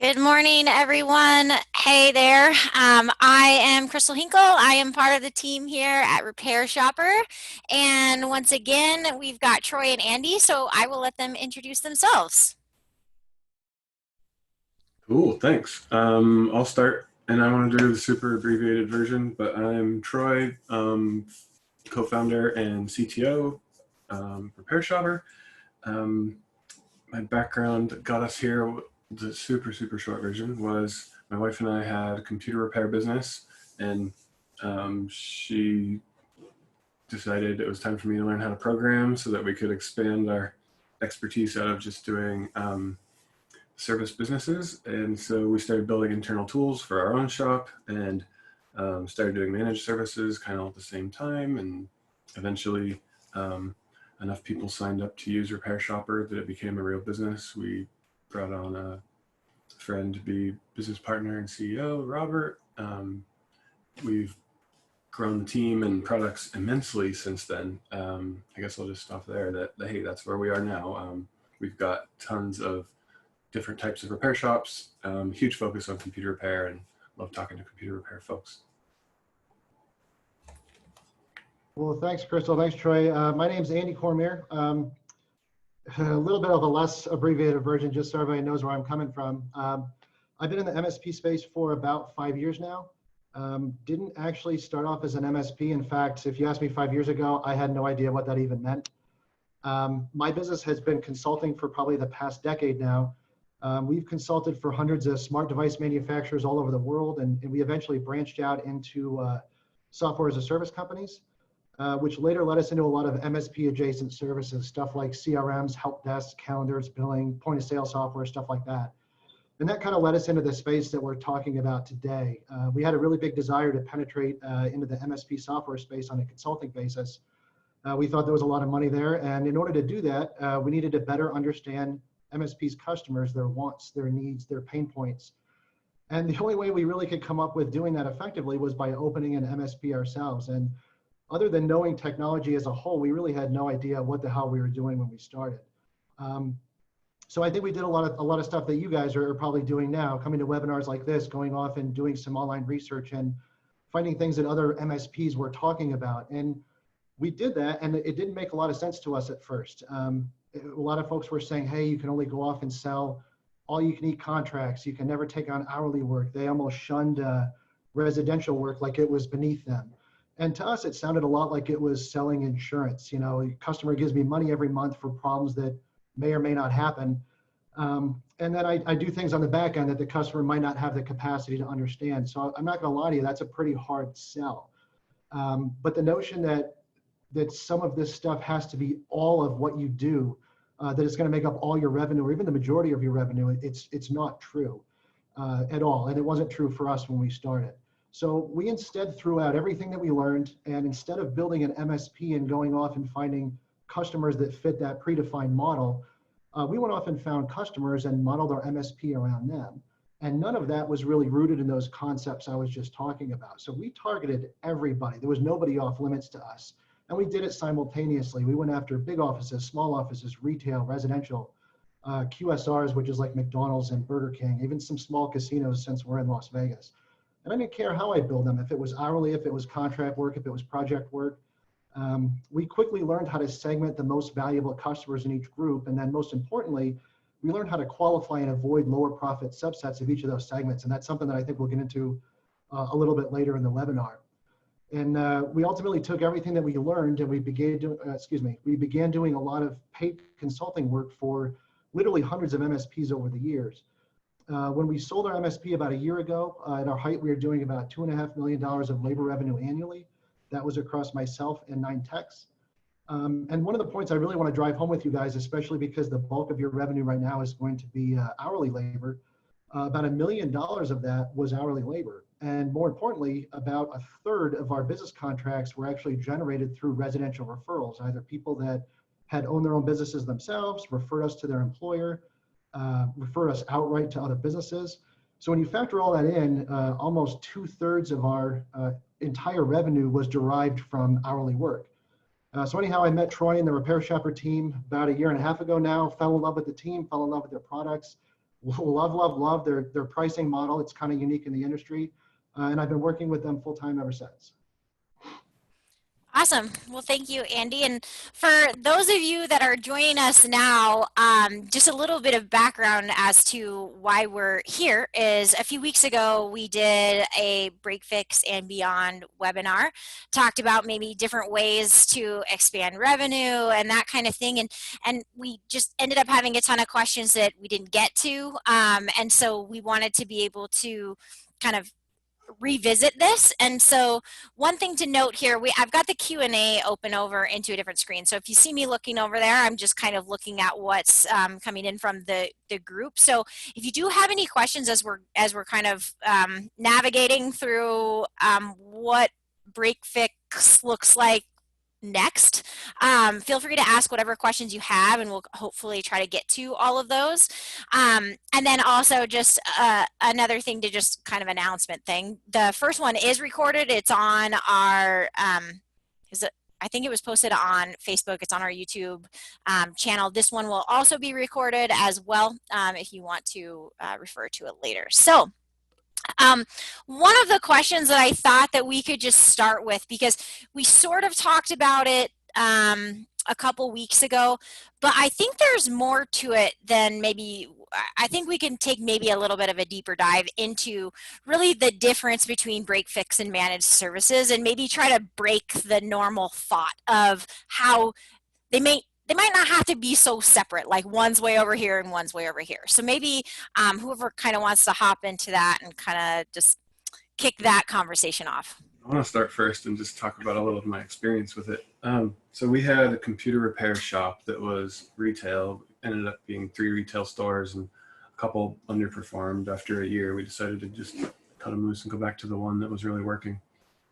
Good morning, everyone. Hey there. I am Crystal Hinkle. I am part of the team here at Repair Shopper. And once again, we've got Troy and Andy, so I will let them introduce themselves. Cool, thanks. I'll start, and I want to do the super abbreviated version, but I'm Troy, co-founder and CTO, RepairShopper. Um, my background got us here. The super short version was my wife and I had a computer repair business, and she decided it was time for me to learn how to program so that we could expand our expertise out of just doing service businesses. And so we started building internal tools for our own shop and started doing managed services kind of at the same time. And eventually, enough people signed up to use Repair Shopper that it became a real business. We brought on a friend to be business partner and CEO, Robert. We've grown the team and products immensely since then. I guess I'll just stop there. Hey, that's where we are now. We've got tons of different types of repair shops, huge focus on computer repair, and love talking to computer repair folks. Well, thanks, Crystal. Thanks, Troy. My name's Andy Cormier. A little bit of a less abbreviated version, just so everybody knows where I'm coming from. I've been in the MSP space for about 5 years now. Didn't actually start off as an MSP. In fact, if you asked me 5 years ago, I had no idea what that even meant. My business has been consulting for probably the past decade now. We've consulted for hundreds of smart device manufacturers all over the world, and we eventually branched out into software as a service companies, which later led us into a lot of MSP adjacent services, stuff like CRMs, help desks, calendars, billing, point of sale software, stuff like that. And that kind of led us into the space that we're talking about today. We had a really big desire to penetrate into the MSP software space on a consulting basis. We thought there was a lot of money there, and in order to do that, we needed to better understand MSP's customers, their wants, their needs, their pain points. And the only way we really could come up with doing that effectively was by opening an MSP ourselves. And other than knowing technology as a whole, we really had no idea what the hell we were doing when we started. So I think we did a lot of stuff that you guys are probably doing now, coming to webinars like this, going off and doing some online research and finding things that other MSPs were talking about. And we did that, and it didn't make a lot of sense to us at first. A lot of folks were saying, hey, you can only go off and sell all you can eat contracts. You can never take on hourly work. They almost shunned residential work like it was beneath them. And to us, it sounded a lot like it was selling insurance. You know, a customer gives me money every month for problems that may or may not happen. And then I do things on the back end that the customer might not have the capacity to understand. So I'm not gonna lie to you, that's a pretty hard sell. But the notion that some of this stuff has to be all of what you do, that it's going to make up all your revenue or even the majority of your revenue, it's not true at all. And it wasn't true for us when we started. So we instead threw out everything that we learned, and instead of building an MSP and going off and finding customers that fit that predefined model, we went off and found customers and modeled our MSP around them. And none of that was really rooted in those concepts I was just talking about. So we targeted everybody. There was nobody off limits to us. And we did it simultaneously. We went after big offices, small offices, retail, residential, QSRs, which is like McDonald's and Burger King, even some small casinos since we're in Las Vegas. And I didn't care how I build them, if it was hourly, if it was contract work, if it was project work. We quickly learned how to segment the most valuable customers in each group. And then most importantly, we learned how to qualify and avoid lower profit subsets of each of those segments. And that's something that I think we'll get into a little bit later in the webinar. And we ultimately took everything that we learned and we began doing a lot of paid consulting work for literally hundreds of MSPs over the years. When we sold our MSP about a year ago, at our height, we were doing about $2.5 million of labor revenue annually. That was across myself and 9 techs. And one of the points I really want to drive home with you guys, especially because the bulk of your revenue right now is going to be hourly labor, about $1 million of that was hourly labor. And more importantly, about a third of our business contracts were actually generated through residential referrals, either people that had owned their own businesses themselves, referred us to their employer, referred us outright to other businesses. So when you factor all that in, almost 2/3 of our entire revenue was derived from hourly work. So anyhow, I met Troy and the Repair Shopper team about 1.5 years ago now, fell in love with the team, fell in love with their products. love their pricing model. It's kind of unique in the industry. And I've been working with them full-time ever since. Awesome. Well, thank you, Andy. And for those of you that are joining us now, just a little bit of background as to why we're here is a few weeks ago, we did a Break Fix and Beyond webinar, talked about maybe different ways to expand revenue and that kind of thing. And we just ended up having a ton of questions that we didn't get to. And so we wanted to be able to kind of revisit this. And so one thing to note here, I've got the Q&A open over into a different screen. So if you see me looking over there, I'm just kind of looking at what's coming in from the group. So if you do have any questions as we're kind of navigating through what Break Fix looks like next, feel free to ask whatever questions you have, and we'll hopefully try to get to all of those. And then also just another thing to just kind of announcement thing. The first one is recorded. It's on our, I think it was posted on Facebook. It's on our YouTube channel. This one will also be recorded as well if you want to refer to it later. So one of the questions that I thought that we could just start with, because we sort of talked about it a couple weeks ago, but I think there's more to it than maybe, I think we can take maybe a little bit of a deeper dive into really the difference between break fix and managed services, and maybe try to break the normal thought of how they might not have to be so separate, like one's way over here and one's way over here. So maybe whoever kind of wants to hop into that and kind of just kick that conversation off. I want to start first and just talk about a little of my experience with it. So we had a computer repair shop that was retail, ended up being 3 retail stores, and a couple underperformed. After a year, we decided to just cut them loose and go back to the one that was really working.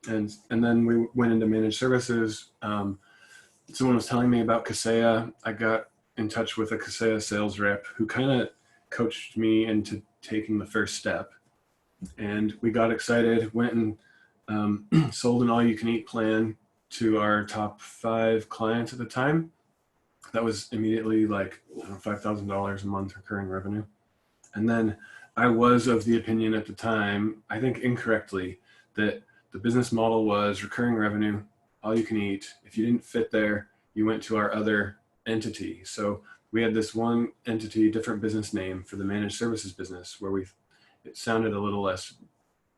And then we went into managed services. Someone was telling me about Kaseya. I got in touch with a Kaseya sales rep who kind of coached me into taking the first step. And we got excited, went and sold an all-you-can-eat plan to our top 5 clients at the time. That was immediately like $5,000 a month recurring revenue. And then I was of the opinion at the time, I think incorrectly, that the business model was recurring revenue, all you can eat. If you didn't fit there, you went to our other entity. So we had this one entity, different business name for the managed services business, where it sounded a little less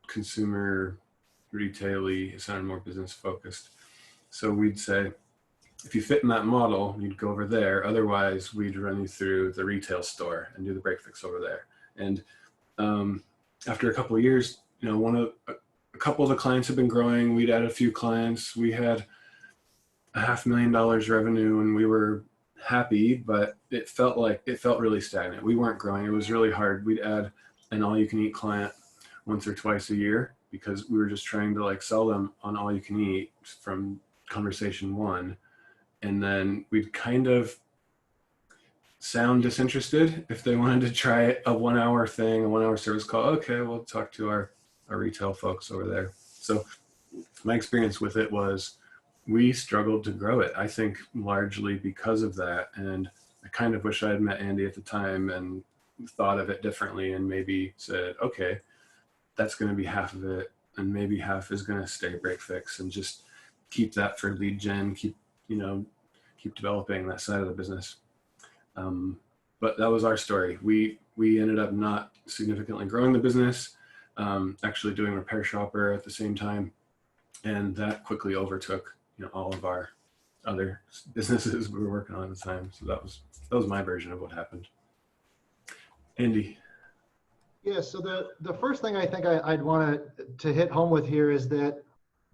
consumer retail-y, it sounded more business focused. So we'd say, if you fit in that model, you'd go over there. Otherwise, we'd run you through the retail store and do the break fix over there. And after a couple of years, a couple of the clients have been growing. We'd add a few clients. We had $500,000 revenue, and we were happy, but it felt really stagnant. We weren't growing. It was really hard. We'd add an all-you-can-eat client once or twice a year because we were just trying to sell them on all-you-can-eat from conversation 1. And then we'd kind of sound disinterested if they wanted to try a 1-hour thing, a 1-hour service call. Okay, we'll talk to our retail folks over there. So my experience with it was we struggled to grow it, I think largely because of that. And I kind of wish I had met Andy at the time and thought of it differently and maybe said, okay, that's going to be half of it, and maybe half is going to stay break fix, and just keep that for lead gen, keep developing that side of the business. But that was our story. We ended up not significantly growing the business, actually doing Repair Shopper at the same time, and that quickly overtook all of our other businesses we were working on at the time. So that was my version of what happened. Andy. Yeah, so the first thing I think I'd want to hit home with here is that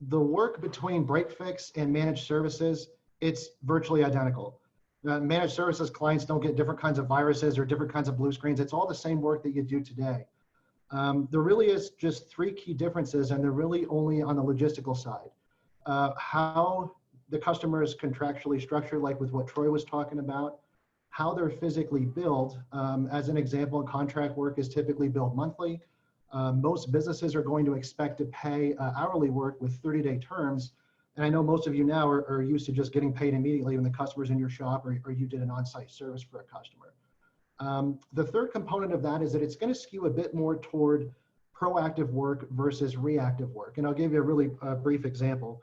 the work between break fix and managed services, it's virtually identical. Managed services clients don't get different kinds of viruses or different kinds of blue screens. It's all the same work that you do today. There really is just 3 key differences, and they're really only on the logistical side. How the customer is contractually structured, like with what Troy was talking about, how they're physically billed. As an example, contract work is typically billed monthly. Most businesses are going to expect to pay hourly work with 30-day terms. And I know most of you now are used to just getting paid immediately when the customer's in your shop or you did an on-site service for a customer. The third component of that is that it's going to skew a bit more toward proactive work versus reactive work. And I'll give you a really brief example.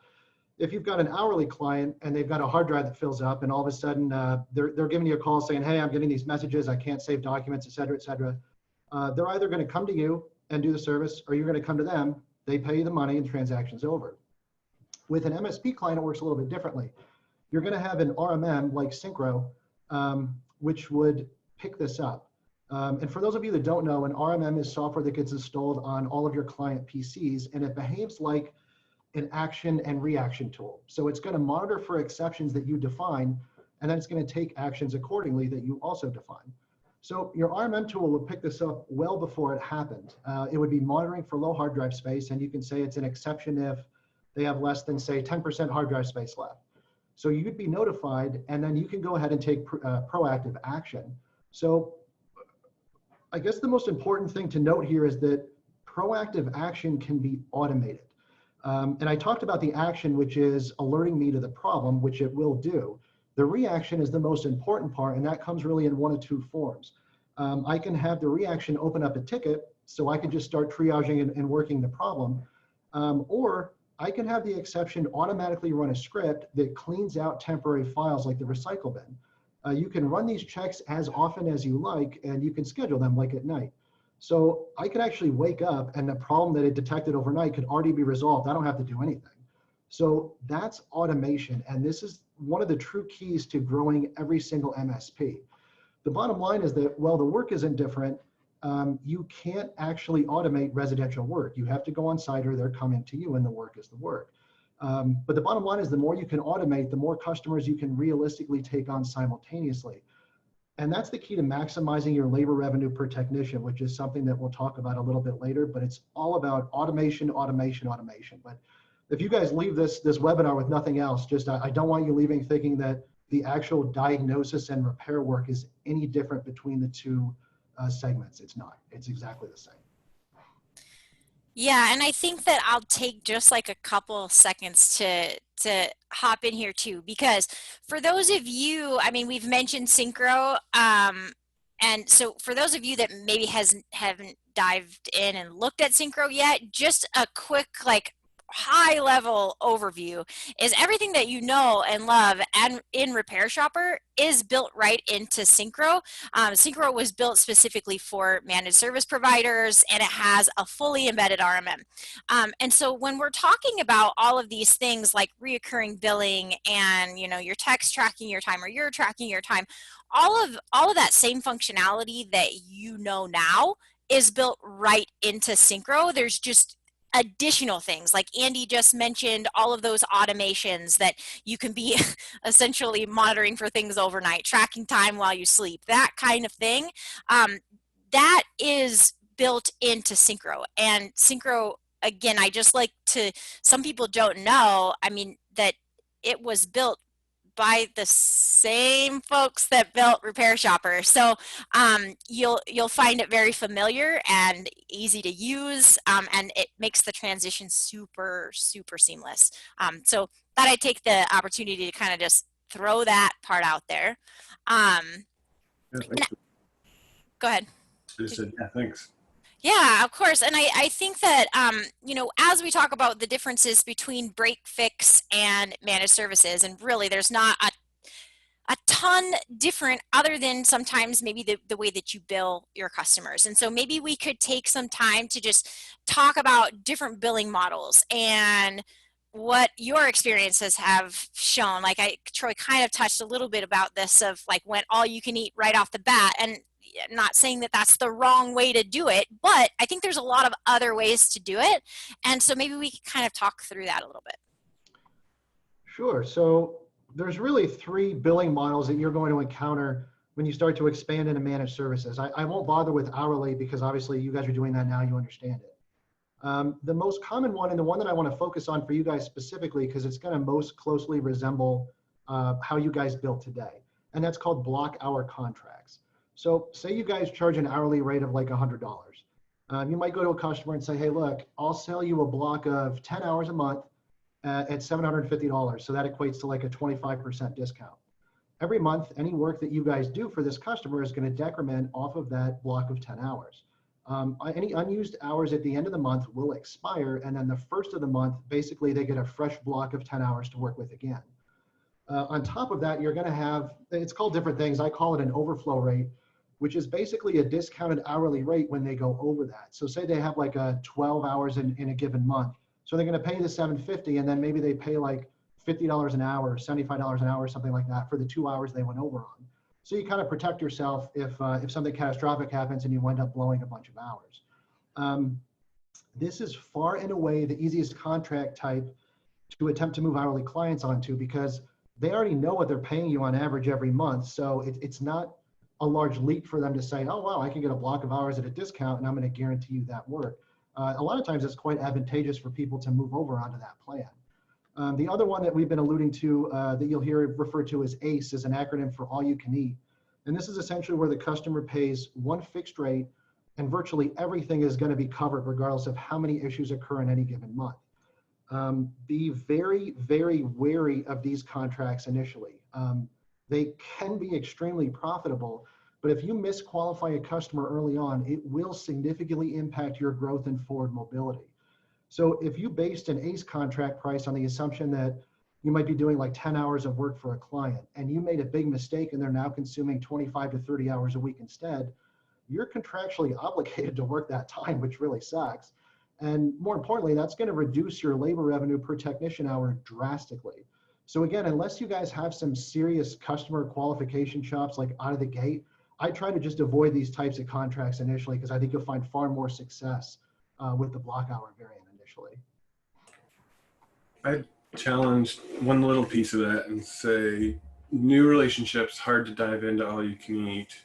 If you've got an hourly client and they've got a hard drive that fills up and all of a sudden they're giving you a call saying, hey, I'm getting these messages, I can't save documents, et cetera, et cetera. They're either going to come to you and do the service, or you're going to come to them, they pay you the money and transaction's over. With an MSP client, it works a little bit differently. You're going to have an RMM like Syncro, which would pick this up. And for those of you that don't know, an RMM is software that gets installed on all of your client PCs, and it behaves like an action and reaction tool. So it's going to monitor for exceptions that you define, and then it's going to take actions accordingly that you also define. So your RMM tool will pick this up well before it happened. It would be monitoring for low hard drive space, and you can say it's an exception if they have less than, say, 10% hard drive space left. So you'd be notified, and then you can go ahead and take proactive action. So I guess the most important thing to note here is that proactive action can be automated. And I talked about the action, which is alerting me to the problem, which it will do. The reaction is the most important part, and that comes really in one of two forms. I can have the reaction open up a ticket, so I can just start triaging and working the problem. Or I can have the exception automatically run a script that cleans out temporary files like the recycle bin. You can run these checks as often as you like, and you can schedule them like at night. So I could actually wake up and the problem that it detected overnight could already be resolved. I don't have to do anything. So that's automation. And this is one of the true keys to growing every single MSP. The bottom line is that, well, the work isn't different. You can't actually automate residential work. You have to go on site or they're coming to you and the work is the work. But the bottom line is the more you can automate, the more customers you can realistically take on simultaneously. And that's the key to maximizing your labor revenue per technician, which is something that we'll talk about a little bit later, but it's all about automation, automation, automation. But if you guys leave this webinar with nothing else, just I don't want you leaving thinking that the actual diagnosis and repair work is any different between the two segments. It's not. It's exactly the same. Yeah, and I think that I'll take just like a couple seconds to hop in here too, because for those of you, I mean, we've mentioned Syncro, and so for those of you that maybe haven't dived in and looked at Syncro yet, just a quick like high level overview is everything that you know and love and in RepairShopper is built right into Syncro. Syncro was built specifically for managed service providers, and it has a fully embedded RMM. And so when we're talking about all of these things like reoccurring billing and your tech's tracking your time or you're tracking your time, all of that same functionality that you know now is built right into Syncro. There's just additional things like Andy just mentioned, all of those automations that you can be essentially monitoring for things overnight, tracking time while you sleep, that kind of thing. That is built into Syncro. And Syncro, again, I just like to, some people don't know, I mean, that it was built by the same folks that built RepairShopper. So you'll find it very familiar and easy to use, and it makes the transition super, super seamless. So thought I'd take the opportunity to kind of just throw that part out there. Yeah, thanks. Go ahead. I just said, yeah, thanks. Yeah, of course. And I think that, as we talk about the differences between break fix and managed services, and really there's not a ton different other than sometimes maybe the way that you bill your customers. And so maybe we could take some time to just talk about different billing models and what your experiences have shown. Like Troy kind of touched a little bit about this of like when all you can eat right off the bat, and I'm not saying that that's the wrong way to do it, but I think there's a lot of other ways to do it. And so maybe we can kind of talk through that a little bit. Sure. So there's really three billing models that you're going to encounter when you start to expand into managed services. I won't bother with hourly because obviously you guys are doing that now, you understand it. The most common one, and the one that I want to focus on for you guys specifically, because it's going to most closely resemble how you guys bill today, and that's called block hour contracts. So say you guys charge an hourly rate of like $100. You might go to a customer and say, hey, look, I'll sell you a block of 10 hours a month at $750. So that equates to like a 25% discount. every month, any work that you guys do for this customer is going to decrement off of that block of 10 hours. Any unused hours at the end of the month will expire, and then the first of the month, basically they get a fresh block of 10 hours to work with again. On top of that, you're going to have, it's called different things. I call it an overflow rate, which is basically a discounted hourly rate when they go over that. So say they have like 12 hours in a given month. So they're going to pay the $750, and then maybe they pay like $50 an hour, $75 an hour, something like that for the 2 hours they went over on. So you kind of protect yourself if something catastrophic happens and you wind up blowing a bunch of hours. This is far and away the easiest contract type to attempt to move hourly clients onto, because they already know what they're paying you on average every month. So it's not a large leap for them to say, oh, wow, I can get a block of hours at a discount and I'm going to guarantee you that work. A lot of times it's quite advantageous for people to move over onto that plan. The other one that we've been alluding to that you'll hear referred to as ACE is an acronym for all you can eat. And this is essentially where the customer pays one fixed rate and virtually everything is going to be covered regardless of how many issues occur in any given month. Be very, very wary of these contracts initially. They can be extremely profitable, but if you misqualify a customer early on, it will significantly impact your growth and forward mobility. So if you based an ACE contract price on the assumption that you might be doing like 10 hours of work for a client and you made a big mistake and they're now consuming 25 to 30 hours a week instead, you're contractually obligated to work that time, which really sucks. And more importantly, that's going to reduce your labor revenue per technician hour drastically. So again, unless you guys have some serious customer qualification chops like out of the gate, I try to just avoid these types of contracts initially because I think you'll find far more success with the block hour variant initially. I challenge one little piece of that and say new relationships, hard to dive into all you can eat,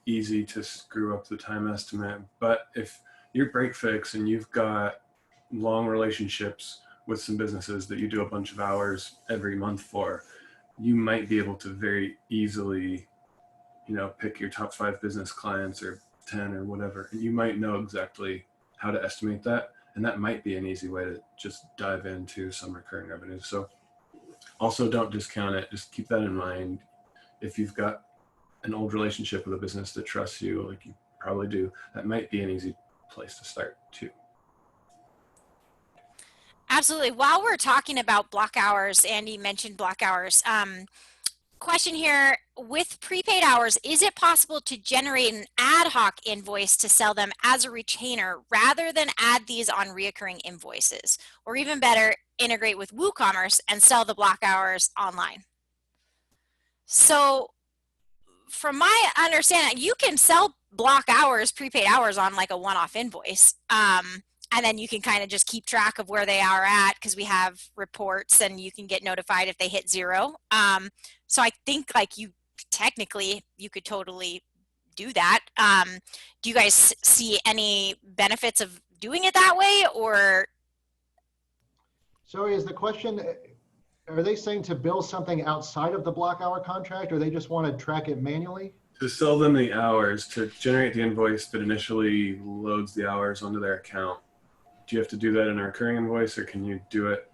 easy to screw up the time estimate. But if you're break fix and you've got long relationships with some businesses that you do a bunch of hours every month for, you might be able to very easily, pick your top 5 business clients or 10 or whatever, and you might know exactly how to estimate that. And that might be an easy way to just dive into some recurring revenue. So also don't discount it. Just keep that in mind. If you've got an old relationship with a business that trusts you, like you probably do, that might be an easy place to start too. Absolutely. While we're talking about block hours, Andy mentioned block hours. Question here, with prepaid hours, is it possible to generate an ad hoc invoice to sell them as a retainer rather than add these on reoccurring invoices? Or even better, integrate with WooCommerce and sell the block hours online? So from my understanding, you can sell block hours, prepaid hours on like a one-off invoice. And then you can kind of just keep track of where they are at because we have reports and you can get notified if they hit 0. So I think like you could totally do that. Do you guys see any benefits of doing it that way, or? So is the question, are they saying to bill something outside of the block hour contract, or they just want to track it manually? To sell them the hours, to generate the invoice that initially loads the hours onto their account. Do you have to do that in a recurring invoice, or can you do it?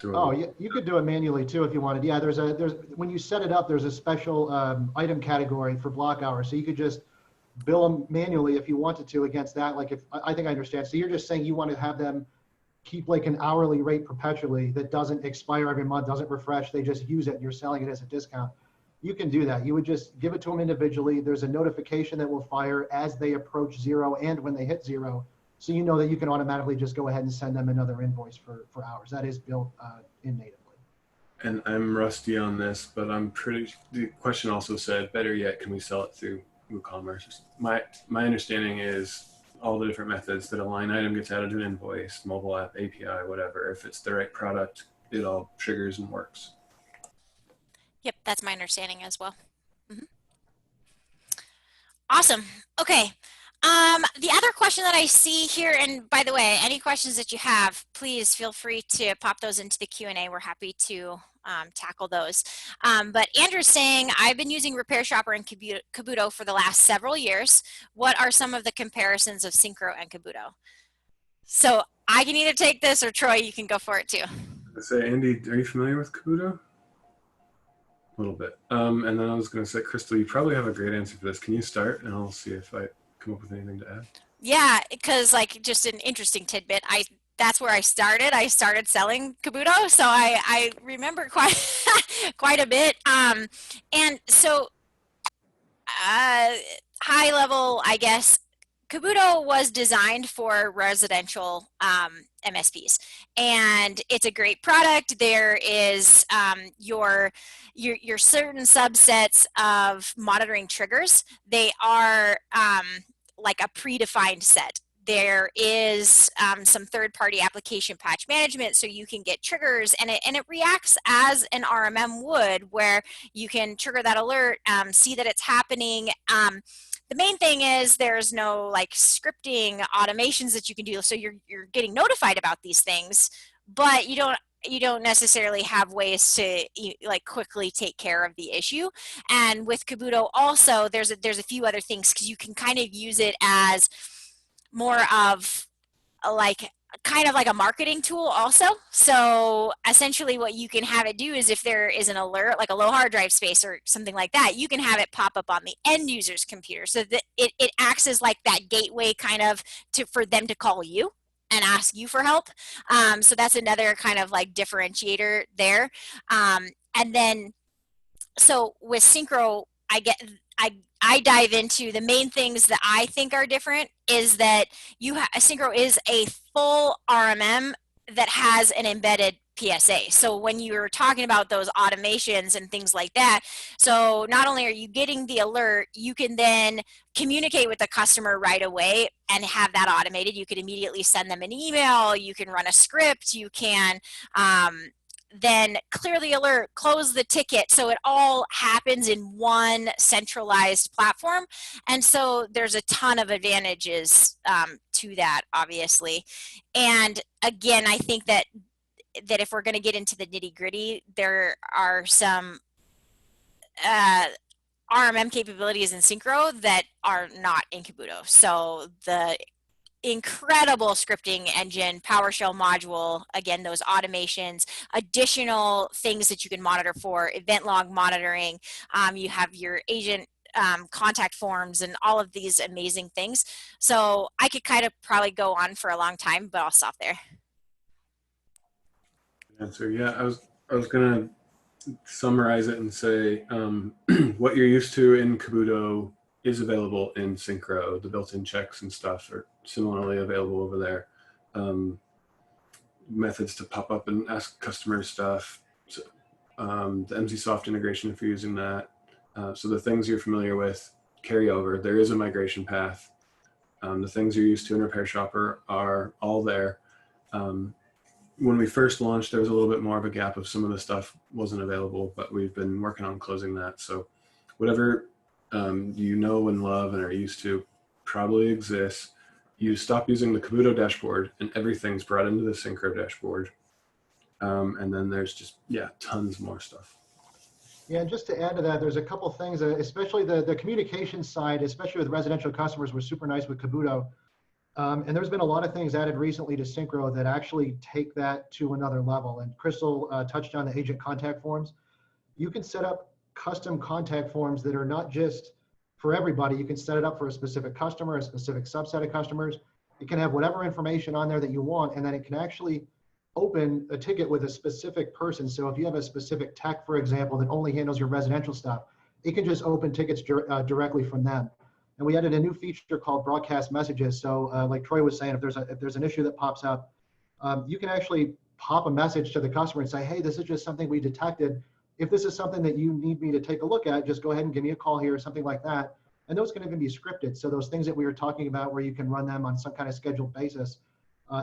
Oh, yeah, you could do it manually too if you wanted. Yeah, there's when you set it up, there's a special item category for block hours, so you could just bill them manually if you wanted to against that. Like I think I understand. So you're just saying you want to have them keep like an hourly rate perpetually that doesn't expire every month, doesn't refresh. They just use it. And you're selling it as a discount. You can do that. You would just give it to them individually. There's a notification that will fire as they approach 0 and when they hit 0. So you know that you can automatically just go ahead and send them another invoice for hours. That is built in natively. And I'm rusty on this, but the question also said, better yet, can we sell it through WooCommerce? My understanding is all the different methods that a line item gets added to an invoice, mobile app, API, whatever. If it's the right product, it all triggers and works. Yep, that's my understanding as well. Mm-hmm. Awesome. Okay. The other question that I see here, and by the way, any questions that you have, please feel free to pop those into the Q&A. We're happy to tackle those. But Andrew's saying, I've been using RepairShopper and Kabuto for the last several years. What are some of the comparisons of Syncro and Kabuto? So I can either take this, or Troy, you can go for it too. I say, Andy, are you familiar with Kabuto? little bit. And then I was going to say, Crystal, you probably have a great answer for this. Can you start, and I'll see if I come up with anything to add. Yeah, because like just an interesting tidbit, that's where I started. I started selling Kabuto, so I remember quite quite a bit. And so high level, I guess, Kabuto was designed for residential MSPs, and it's a great product. There is your certain subsets of monitoring triggers. They are like a predefined set. There is some third-party application patch management, so you can get triggers, and it reacts as an RMM would, where you can trigger that alert, see that it's happening. The main thing is there's no like scripting automations that you can do, so you're getting notified about these things, but you don't necessarily have ways to like quickly take care of the issue. And with Kabuto also, there's a few other things, because you can kind of use it as more of like kind of like a marketing tool also. So essentially what you can have it do is, if there is an alert, like a low hard drive space or something like that, you can have it pop up on the end user's computer, so that it acts as like that gateway kind of for them to call you and ask you for help. So that's another kind of like differentiator there. And then, so with Syncro, I dive into the main things that I think are different. Is that Syncro is a full RMM that has an embedded PSA. So when you're talking about those automations and things like that, so not only are you getting the alert, you can then communicate with the customer right away and have that automated. You can immediately send them an email, you can run a script, you can then clear the alert, close the ticket. So it all happens in one centralized platform. And so there's a ton of advantages to that, obviously. And again, I think that if we're going to get into the nitty gritty, there are some RMM capabilities in Syncro that are not in Kabuto. So the incredible scripting engine, PowerShell module, again, those automations, additional things that you can monitor for, event log monitoring, you have your agent contact forms and all of these amazing things. So I could kind of probably go on for a long time, but I'll stop there. Answer. Yeah, I was gonna summarize it and say what you're used to in Kabuto is available in Syncro. The built-in checks and stuff are similarly available over there. Methods to pop up and ask customers stuff. So, the MZSoft integration, if you're using that. So the things you're familiar with carry over. There is a migration path. The things you're used to in RepairShopper are all there. When we first launched, there was a little bit more of a gap of some of the stuff wasn't available, but we've been working on closing that. So whatever you know and love and are used to probably exists. You stop using the Kabuto dashboard and everything's brought into the Syncro dashboard. And then there's just, yeah, tons more stuff. Yeah, and just to add to that, there's a couple things, especially the communication side, especially with residential customers, was super nice with Kabuto. And there's been a lot of things added recently to Syncro that actually take that to another level. And Crystal touched on the agent contact forms. You can set up custom contact forms that are not just for everybody. You can set it up for a specific customer, a specific subset of customers. You can have whatever information on there that you want, and then it can actually open a ticket with a specific person. So if you have a specific tech, for example, that only handles your residential stuff, it can just open tickets directly from them. And we added a new feature called broadcast messages. So like Troy was saying, if there's an issue that pops up, you can actually pop a message to the customer and say, hey, this is just something we detected. If this is something that you need me to take a look at, just go ahead and give me a call here or something like that. And those can even be scripted. So those things that we were talking about where you can run them on some kind of scheduled basis,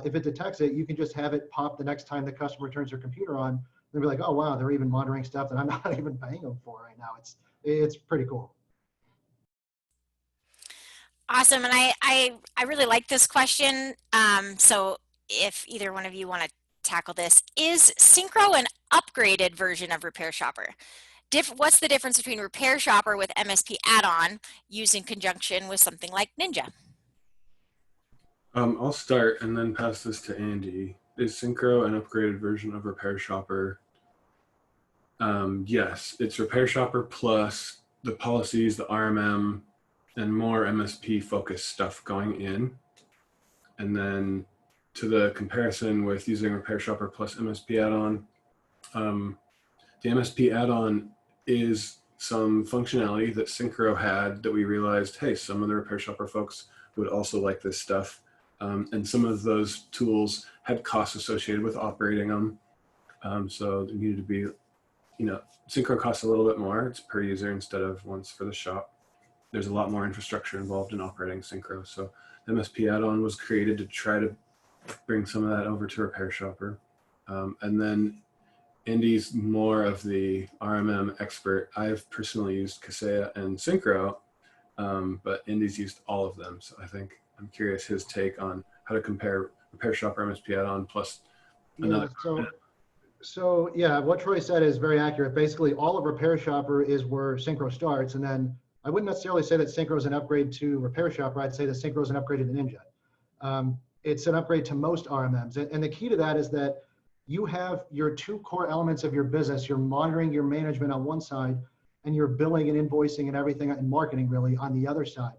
if it detects it, you can just have it pop the next time the customer turns their computer on. They'll be like, oh, wow, they're even monitoring stuff that I'm not even paying them for right now. It's pretty cool. Awesome, and I really like this question. So if either one of you want to tackle this, is Syncro an upgraded version of RepairShopper? What's the difference between RepairShopper with MSP add-on used in conjunction with something like Ninja? I'll start and then pass this to Andy. Is Syncro an upgraded version of RepairShopper? Yes, it's Repair Shopper plus the policies, the RMM, and more MSP focused stuff going in. And then to the comparison with using Repair Shopper plus MSP add-on, the MSP add-on is some functionality that Syncro had that we realized, hey, some of the Repair Shopper folks would also like this stuff. And some of those tools had costs associated with operating them. So there needed to be, Syncro costs a little bit more. It's per user instead of once for the shop. There's a lot more infrastructure involved in operating Syncro. So the MSP add-on was created to try to bring some of that over to Repair Shopper. And then Andy's more of the RMM expert. I've personally used Kaseya and Syncro, but Andy's used all of them. So I think I'm curious his take on how to compare Repair Shopper MSP add-on plus another. So yeah, what Troy said is very accurate. Basically, all of Repair Shopper is where Syncro starts, and then I wouldn't necessarily say that Syncro is an upgrade to Repair Shopper. I'd say that Syncro is an upgrade to Ninja. It's an upgrade to most RMMs, and the key to that is that you have your two core elements of your business, your monitoring, your management on one side, and your billing and invoicing and everything and marketing really on the other side.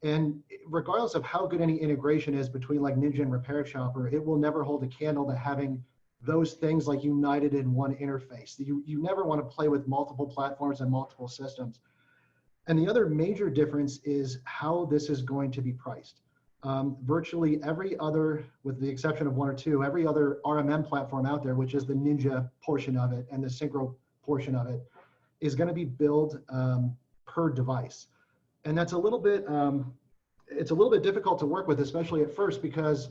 And regardless of how good any integration is between like Ninja and Repair Shopper, it will never hold a candle to having those things like united in one interface. You never want to play with multiple platforms and multiple systems. And the other major difference is how this is going to be priced. Virtually every other, with the exception of one or two, every other RMM platform out there, which is the Ninja portion of it and the Syncro portion of it, is going to be billed per device. And that's a little bit, it's a little bit difficult to work with, especially at first, because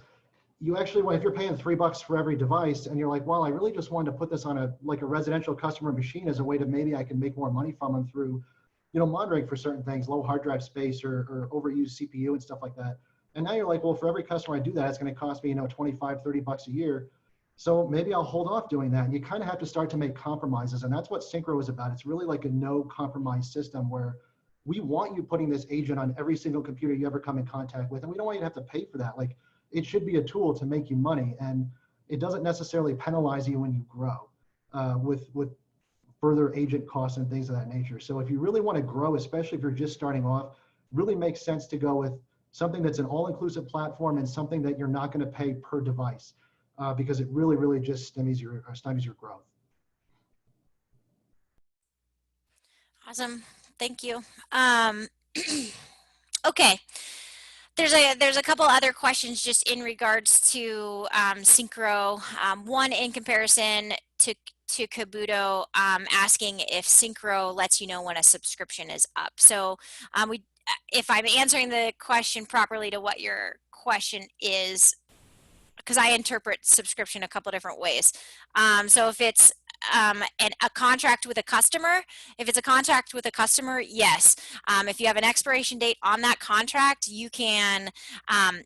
you actually, if you're paying $3 for every device and you're like, well, I really just wanted to put this on a residential customer machine as a way to maybe I can make more money from them through, monitoring for certain things, low hard drive space or overused CPU and stuff like that. And now you're like, well, for every customer I do that, it's going to cost me, $25, $30 a year. So maybe I'll hold off doing that. And you kind of have to start to make compromises. And that's what Syncro is about. It's really like a no compromise system where we want you putting this agent on every single computer you ever come in contact with. And we don't want you to have to pay for that. Like, it should be a tool to make you money. And it doesn't necessarily penalize you when you grow with further agent costs and things of that nature. So if you really want to grow, especially if you're just starting off, really makes sense to go with something that's an all-inclusive platform and something that you're not going to pay per device because it really, really just stymies your growth. Awesome. Thank you. Okay. There's a couple other questions just in regards to Syncro. One in comparison to Kabuto, asking if Syncro lets you know when a subscription is up. So if I'm answering the question properly to what your question is, because I interpret subscription a couple different ways. So if it's a contract with a customer, if it's a contract with a customer, yes. If you have an expiration date on that contract, you can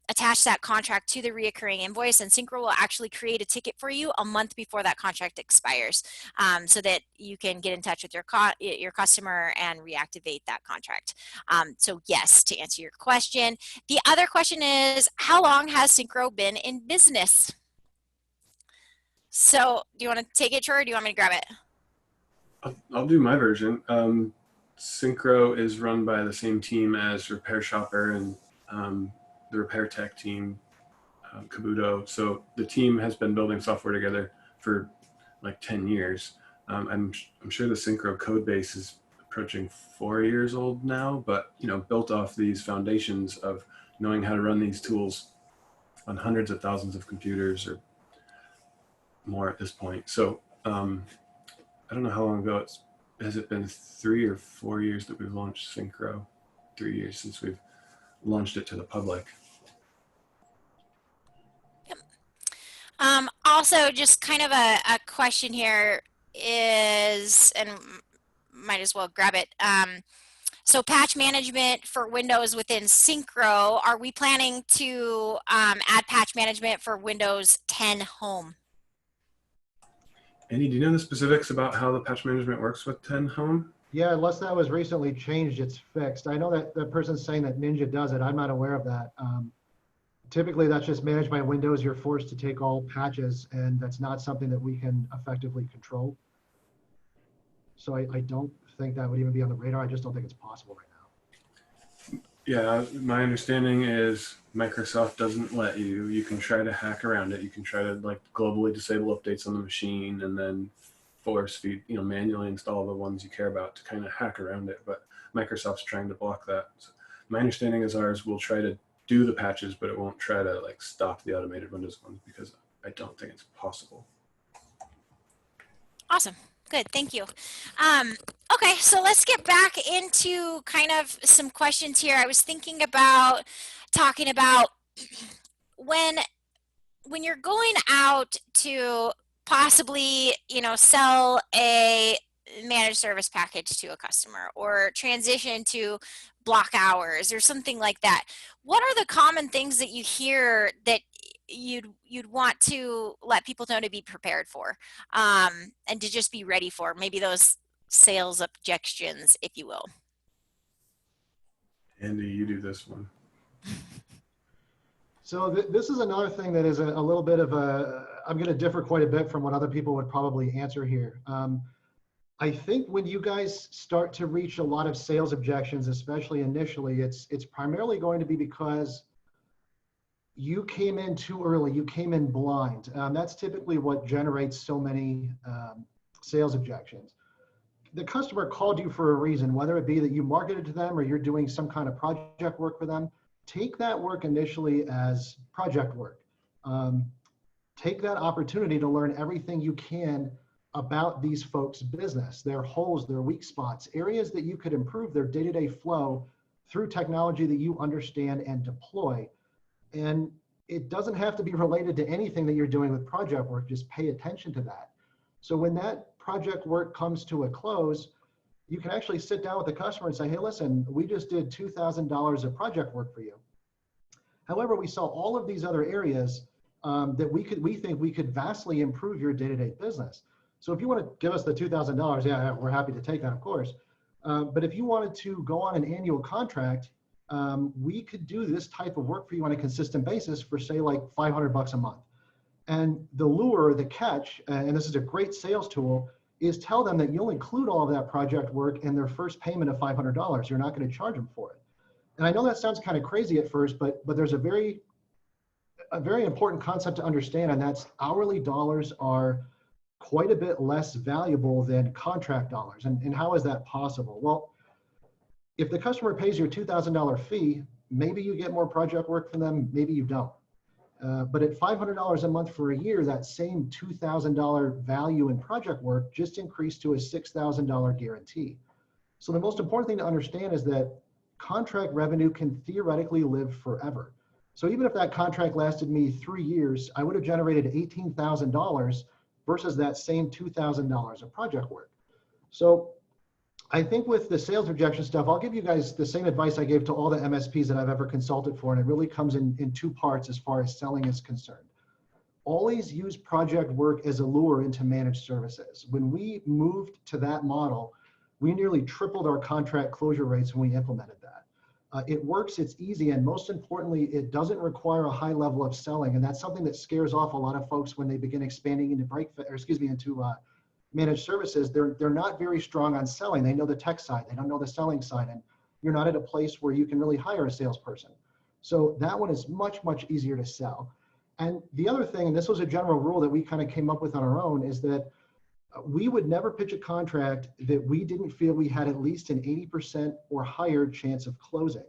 attach that contract to the reoccurring invoice, and Syncro will actually create a ticket for you a month before that contract expires, so that you can get in touch with your customer and reactivate that contract. So yes, to answer your question. The other question is, how long has Syncro been in business? So do you want to take it, Troy, or do you want me to grab it? I'll do my version. Syncro is run by the same team as Repair Shopper and the Repair Tech team, Kabuto. So the team has been building software together for like 10 years. I'm sure the Syncro code base is approaching 4 years old now, but built off these foundations of knowing how to run these tools on hundreds of thousands of computers or more at this point. So I don't know how long ago has it been 3 or 4 years that we've launched Syncro? 3 years since we've launched it to the public. Yep. Also, just kind of a question here is, and might as well grab it. So patch management for Windows within Syncro, are we planning to add patch management for Windows 10 Home? Andy, do you know the specifics about how the patch management works with 10 Home? Yeah, unless that was recently changed, it's fixed. I know that the person's saying that Ninja does it. I'm not aware of that. Typically, that's just managed by Windows. You're forced to take all patches, and that's not something that we can effectively control. So I don't think that would even be on the radar. I just don't think it's possible right now. Yeah, my understanding is Microsoft doesn't let you. You can try to hack around it. You can try to like globally disable updates on the machine and then force feed, manually install the ones you care about to kind of hack around it. But Microsoft's trying to block that. So my understanding is ours will try to do the patches, but it won't try to like stop the automated Windows ones because I don't think it's possible. Awesome. Good. Thank you. Okay, so let's get back into kind of some questions here. I was thinking about talking about when you're going out to possibly, sell a managed service package to a customer or transition to block hours or something like that. What are the common things that you hear that you'd want to let people know to be prepared for, and to just be ready for maybe those sales objections, if you will? Andy, you do this one. So this is another thing that is a little bit of I'm going to differ quite a bit from what other people would probably answer here. I think when you guys start to reach a lot of sales objections, especially initially, it's primarily going to be because you came in too early, you came in blind. That's typically what generates so many sales objections. The customer called you for a reason, whether it be that you marketed to them or you're doing some kind of project work for them. Take that work initially as project work. Take that opportunity to learn everything you can about these folks' business, their holes, their weak spots, areas that you could improve their day-to-day flow through technology that you understand and deploy. And it doesn't have to be related to anything that you're doing with project work. Just pay attention to that. So when that project work comes to a close, you can actually sit down with the customer and say, hey, listen, we just did $2,000 of project work for you. However, we saw all of these other areas that we think we could vastly improve your day-to-day business. So if you want to give us the $2,000, yeah, we're happy to take that, of course. But if you wanted to go on an annual contract, we could do this type of work for you on a consistent basis for, say, like $500 a month. And the lure, the catch, and this is a great sales tool, is tell them that you'll include all of that project work in their first payment of $500. You're not going to charge them for it. And I know that sounds kind of crazy at first, but there's a very important concept to understand, and that's hourly dollars are quite a bit less valuable than contract dollars. And how is that possible? Well, if the customer pays your $2,000 fee, maybe you get more project work from them, maybe you don't. But at $500 a month for a year, that same $2,000 value in project work just increased to a $6,000 guarantee. So the most important thing to understand is that contract revenue can theoretically live forever. So even if that contract lasted me 3 years, I would have generated $18,000 versus that same $2,000 of project work. So I think with the sales rejection stuff, I'll give you guys the same advice I gave to all the MSPs that I've ever consulted for, and it really comes in two parts as far as selling is concerned. Always use project work as a lure into managed services. When we moved to that model, we nearly tripled our contract closure rates when we implemented that. It works, it's easy, and most importantly, it doesn't require a high level of selling, and that's something that scares off a lot of folks when they begin expanding into managed services. They're not very strong on selling. They know the tech side, they don't know the selling side, and you're not at a place where you can really hire a salesperson. So that one is much, much easier to sell. And the other thing, and this was a general rule that we kind of came up with on our own, is that we would never pitch a contract that we didn't feel we had at least an 80% or higher chance of closing.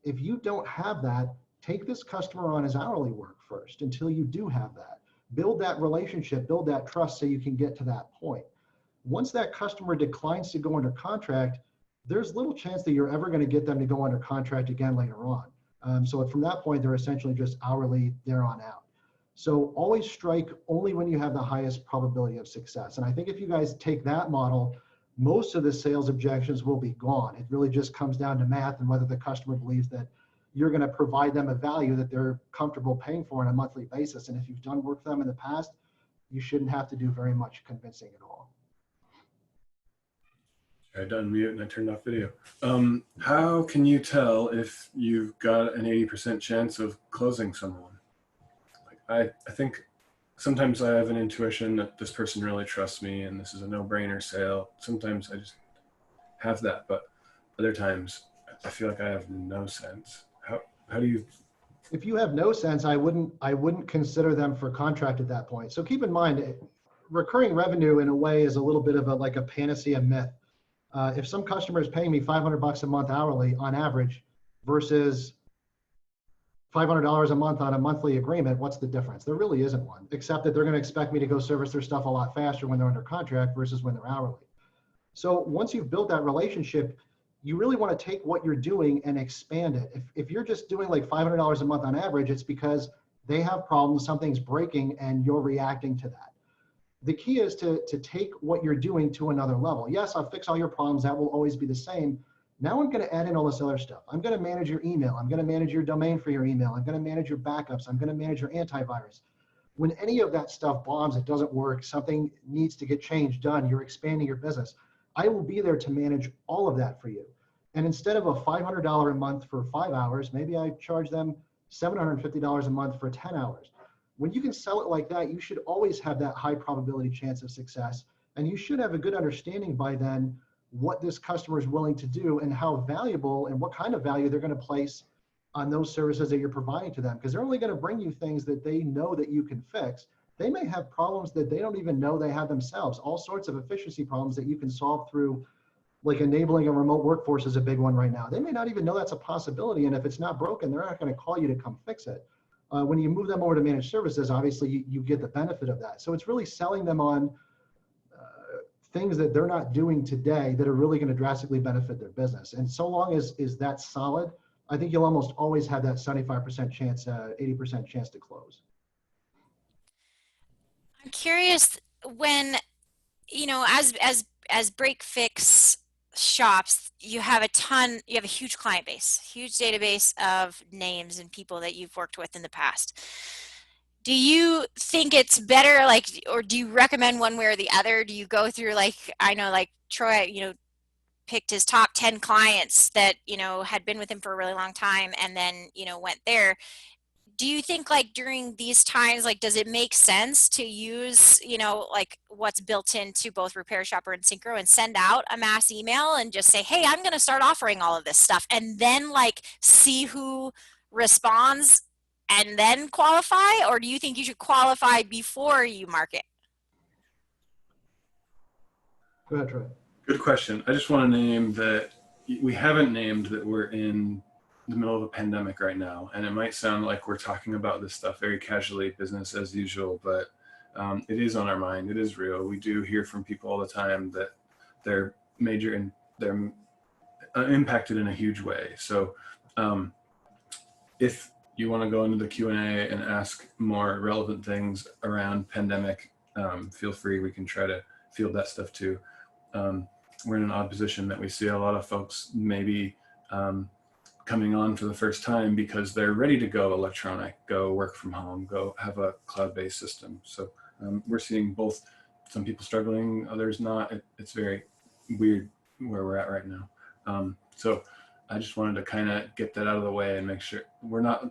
If you don't have that, take this customer on as hourly work first until you do have that. Build that relationship, build that trust so you can get to that point. Once that customer declines to go under contract, there's little chance that you're ever going to get them to go under contract again later on. So from that point, they're essentially just hourly there on out. So always strike only when you have the highest probability of success. And I think if you guys take that model, most of the sales objections will be gone. It really just comes down to math and whether the customer believes that you're going to provide them a value that they're comfortable paying for on a monthly basis. And if you've done work for them in the past, you shouldn't have to do very much convincing at all. I unmute and I turned off video. How can you tell if you've got an 80% chance of closing someone? I think sometimes I have an intuition that this person really trusts me and this is a no-brainer sale. Sometimes I just have that, but other times I feel like I have no sense. How do you? If you have no sense, I wouldn't consider them for contract at that point. So keep in mind, recurring revenue in a way is a little bit of like a panacea myth. If some customer is paying me $500 a month hourly on average versus $500 a month on a monthly agreement, what's the difference? There really isn't one, except that they're going to expect me to go service their stuff a lot faster when they're under contract versus when they're hourly. So once you've built that relationship, you really want to take what you're doing and expand it. If you're just doing like $500 a month on average, it's because they have problems, something's breaking, and you're reacting to that. The key is to take what you're doing to another level. Yes, I'll fix all your problems. That will always be the same. Now I'm going to add in all this other stuff. I'm going to manage your email. I'm going to manage your domain for your email. I'm going to manage your backups. I'm going to manage your antivirus. When any of that stuff bombs, it doesn't work, something needs to get changed, done, you're expanding your business, I will be there to manage all of that for you. And instead of a $500 a month for 5 hours, maybe I charge them $750 a month for 10 hours. When you can sell it like that, you should always have that high probability chance of success. And you should have a good understanding by then what this customer is willing to do and how valuable and what kind of value they're going to place on those services that you're providing to them. Because they're only going to bring you things that they know that you can fix. They may have problems that they don't even know they have themselves, all sorts of efficiency problems that you can solve through, like enabling a remote workforce is a big one right now. They may not even know that's a possibility. And if it's not broken, they're not going to call you to come fix it. When you move them over to managed services, obviously you get the benefit of that. So it's really selling them on things that they're not doing today that are really going to drastically benefit their business. And so long as that's solid, I think you'll almost always have that 75% chance, 80% chance to close. I'm curious when, as break fix shops, you have a huge client base, huge database of names and people that you've worked with in the past. Do you think it's better, or do you recommend one way or the other? Do you go through, I know, Troy, picked his top 10 clients that, had been with him for a really long time and then, went there. Do you think during these times, does it make sense to use, what's built into both RepairShopper and Syncro and send out a mass email and just say, hey, I'm going to start offering all of this stuff and then see who responds and then qualify? Or do you think you should qualify before you market? Go ahead, Troy. Good question. I just want to name that we haven't named that we're in the middle of a pandemic right now, and it might sound like we're talking about this stuff very casually, business as usual, but it is on our mind. It is real. We do hear from people all the time that they're they're impacted in a huge way. So if you want to go into the Q&A and ask more relevant things around pandemic, feel free. We can try to field that stuff too. We're in an odd position that we see a lot of folks maybe coming on for the first time because they're ready to go electronic, go work from home, go have a cloud-based system. So we're seeing both, some people struggling, others not. It's very weird where we're at right now. So I just wanted to kind of get that out of the way and make sure we're not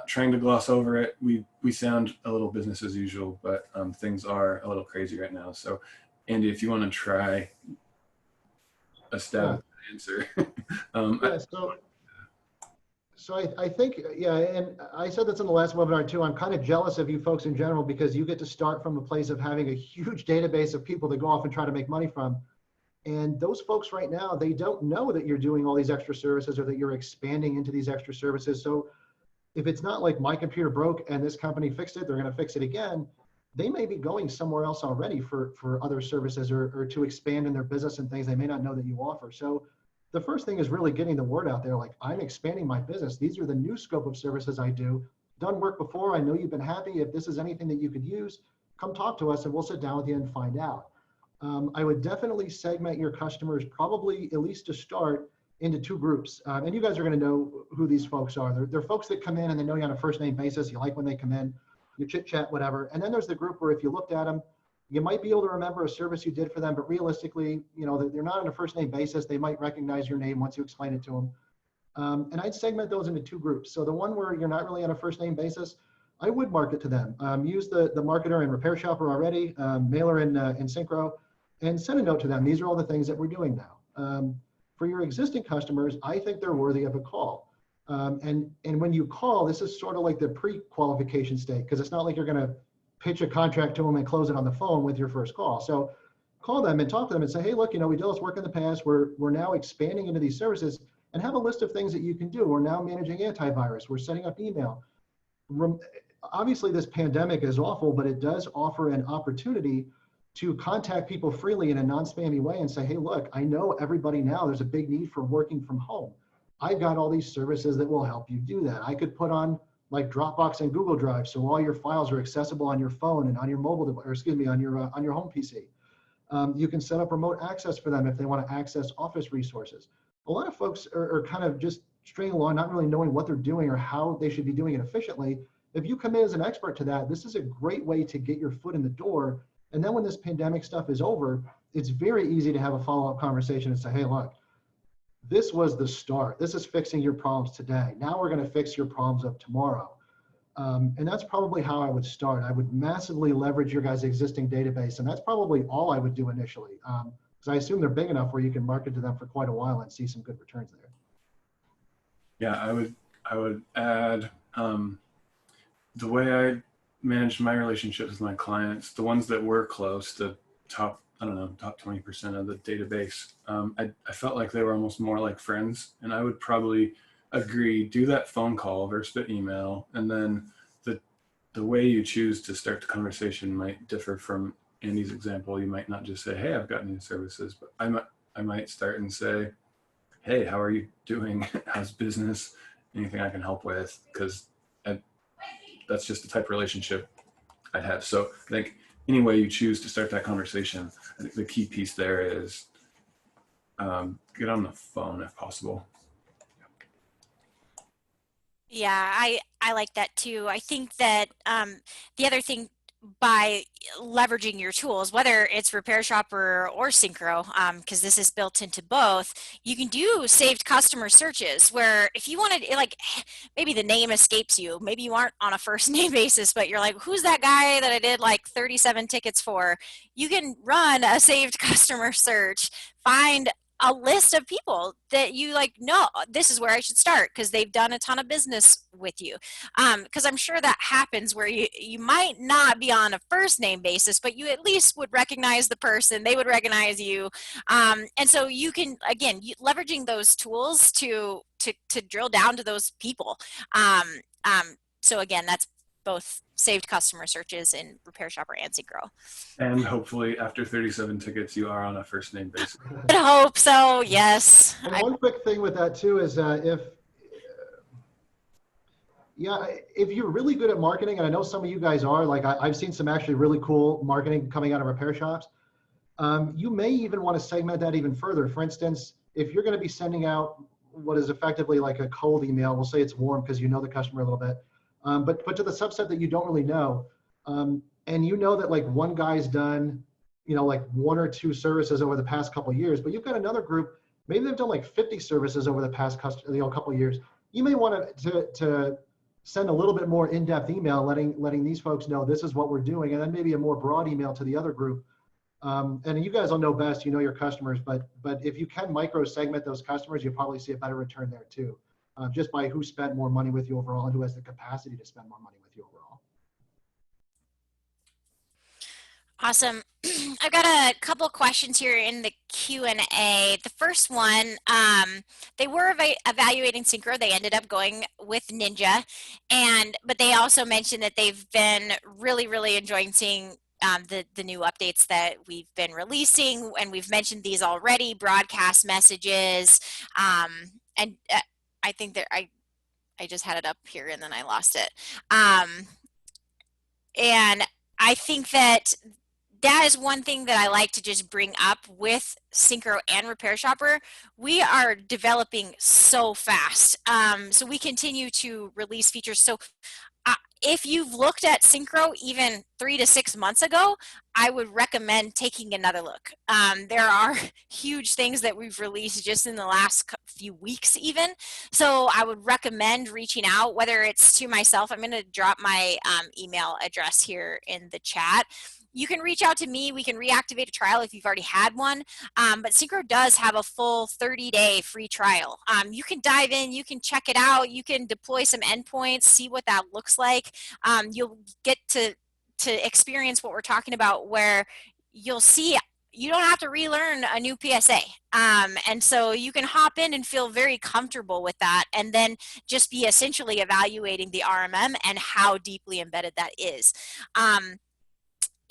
trying to gloss over it. We sound a little business as usual, but things are a little crazy right now. So Andy, if you want to try a stab at the answer. So I think, yeah, and I said this in the last webinar too, I'm kind of jealous of you folks in general because you get to start from a place of having a huge database of people to go off and try to make money from. And those folks right now, they don't know that you're doing all these extra services or that you're expanding into these extra services. So if it's not like my computer broke and this company fixed it, they're going to fix it again, they may be going somewhere else already for other services or to expand in their business and things they may not know that you offer. So the first thing is really getting the word out there. Like, I'm expanding my business. These are the new scope of services I do. Done work before. I know you've been happy. If this is anything that you could use, come talk to us and we'll sit down with you and find out. I would definitely segment your customers, probably at least to start, into two groups. And you guys are going to know who these folks are. They're folks that come in and they know you on a first name basis. You like when they come in, you chit chat, whatever. And then there's the group where if you looked at them, you might be able to remember a service you did for them, but realistically, they're not on a first name basis. They might recognize your name once you explain it to them. And I'd segment those into two groups. So the one where you're not really on a first name basis, I would market to them. Use the marketer in RepairShopper already, mailer in Syncro, and send a note to them. These are all the things that we're doing now. For your existing customers, I think they're worthy of a call. And when you call, this is sort of like the pre-qualification state, because it's not like you're going to pitch a contract to them and close it on the phone with your first call. So call them and talk to them and say, hey, look, we did this work in the past. We're now expanding into these services, and have a list of things that you can do. We're now managing antivirus. We're setting up email. Obviously, this pandemic is awful, but it does offer an opportunity to contact people freely in a non-spammy way and say, hey, look, I know everybody now, there's a big need for working from home. I've got all these services that will help you do that. I could put on like Dropbox and Google Drive, so all your files are accessible on your phone and on your mobile device, or excuse me, on your home PC. You can set up remote access for them if they want to access office resources. A lot of folks are kind of just stringing along, not really knowing what they're doing or how they should be doing it efficiently. If you come in as an expert to that, this is a great way to get your foot in the door. And then when this pandemic stuff is over, it's very easy to have a follow-up conversation and say, hey, look, this was the start. This is fixing your problems today. Now we're going to fix your problems of tomorrow. And that's probably how I would start. I would massively leverage your guys' existing database. And that's probably all I would do initially. Because I assume they're big enough where you can market to them for quite a while and see some good returns there. Yeah, I would add the way I managed my relationships with my clients, the ones that were close, the top 20% of the database, I felt like they were almost more like friends, and I would probably agree, do that phone call versus the email, and then the way you choose to start the conversation might differ from Andy's example. You might not just say, hey, I've got new services, but I might start and say, hey, how are you doing? How's business? Anything I can help with? Because that's just the type of relationship I'd have. So I think any way you choose to start that conversation, I think the key piece there is get on the phone if possible. Yeah, I like that too. I think that the other thing, by leveraging your tools, whether it's RepairShopper or Syncro, because this is built into both, you can do saved customer searches where if you wanted, like, maybe the name escapes you, maybe you aren't on a first name basis, but you're like, who's that guy that I did like 37 tickets for? You can run a saved customer search, find a list of people that you like, no, this is where I should start because they've done a ton of business with you. Because I'm sure that happens where you might not be on a first name basis, but you at least would recognize the person, they would recognize you. And so you can, again, leveraging those tools to drill down to those people. So again, that's both saved customer searches in RepairShopper and Syncro. And hopefully after 37 tickets, you are on a first name basis. I hope so, yes. And one quick thing with that too is if you're really good at marketing, and I know some of you guys are, like I've seen some actually really cool marketing coming out of repair shops, you may even want to segment that even further. For instance, if you're going to be sending out what is effectively like a cold email, we'll say it's warm because you know the customer a little bit, but to the subset that you don't really know, and you know that like one guy's done, like 1 or 2 services over the past couple of years, but you've got another group, maybe they've done like 50 services over the past couple of years. You may want to send a little bit more in-depth email, letting these folks know this is what we're doing, and then maybe a more broad email to the other group. And you guys will know best, you know your customers, but if you can micro segment those customers, you'll probably see a better return there too, just by who spent more money with you overall and who has the capacity to spend more money with you overall. Awesome. I've got a couple of questions here in the Q&A. The first one, they were evaluating Syncro. They ended up going with Ninja, but they also mentioned that they've been really enjoying seeing the new updates that we've been releasing, and we've mentioned these already, broadcast messages, and I think that I just had it up here and then I lost it. And I think that is one thing that I like to just bring up with Syncro and RepairShopper. We are developing so fast. So we continue to release features. So if you've looked at Syncro even 3 to 6 months ago, I would recommend taking another look. There are huge things that we've released just in the last few weeks even. So I would recommend reaching out, whether it's to myself. I'm going to drop my email address here in the chat. You can reach out to me. We can reactivate a trial if you've already had one. But Syncro does have a full 30-day free trial. You can dive in, you can check it out, you can deploy some endpoints, see what that looks like. You'll get to experience what we're talking about, where you'll see you don't have to relearn a new PSA. And so you can hop in and feel very comfortable with that, and then just be essentially evaluating the RMM and how deeply embedded that is.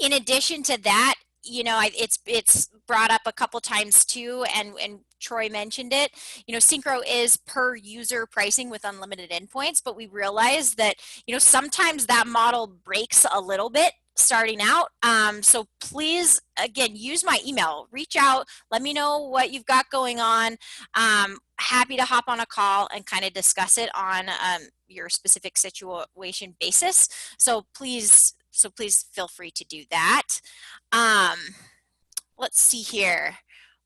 In addition to that, you know, it's brought up a couple times too, and Troy mentioned it. You know, Syncro is per user pricing with unlimited endpoints, but we realize that, you know, sometimes that model breaks a little bit starting out. So please, again, use my email, reach out, let me know what you've got going on. Happy to hop on a call and kind of discuss it on your specific situation basis. So please feel free to do that. Let's see here.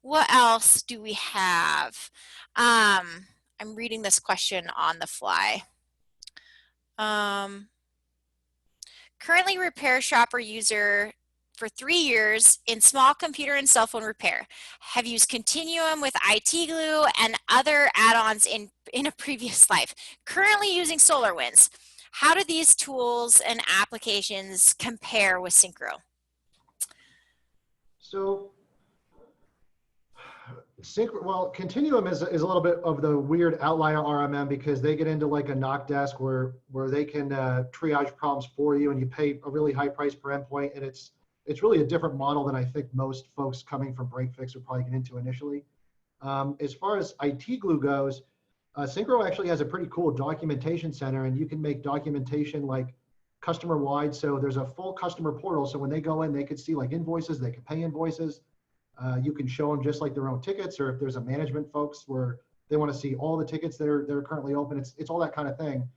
What else do we have? I'm reading this question on the fly. Currently Repair Shopper user for 3 years in small computer and cell phone repair. Have used Continuum with IT Glue and other add-ons in a previous life. Currently using SolarWinds. How do these tools and applications compare with Syncro? So, well, Continuum is a little bit of the weird outlier RMM, because they get into like a knock desk where they can triage problems for you, and you pay a really high price per endpoint, and it's really a different model than I think most folks coming from break-fix would probably get into initially. As far as IT Glue goes, Syncro actually has a pretty cool documentation center, and you can make documentation like customer-wide. So there's a full customer portal. So when they go in, they could see like invoices, they can pay invoices. You can show them just like their own tickets, or if there's a management folks where they want to see all the tickets that are currently open, it's all that kind of thing.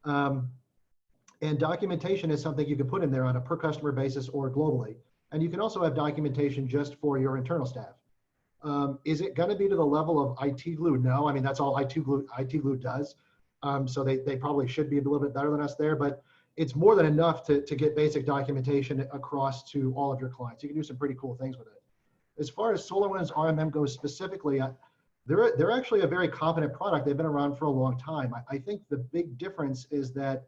And documentation is something you can put in there on a per customer basis or globally. And you can also have documentation just for your internal staff. Is it going to be to the level of IT Glue? No, I mean, that's all IT Glue does. So they probably should be a little bit better than us there, but it's more than enough to get basic documentation across to all of your clients. You can do some pretty cool things with it. As far as SolarWinds RMM goes specifically, they're actually a very competent product. They've been around for a long time. I think the big difference is that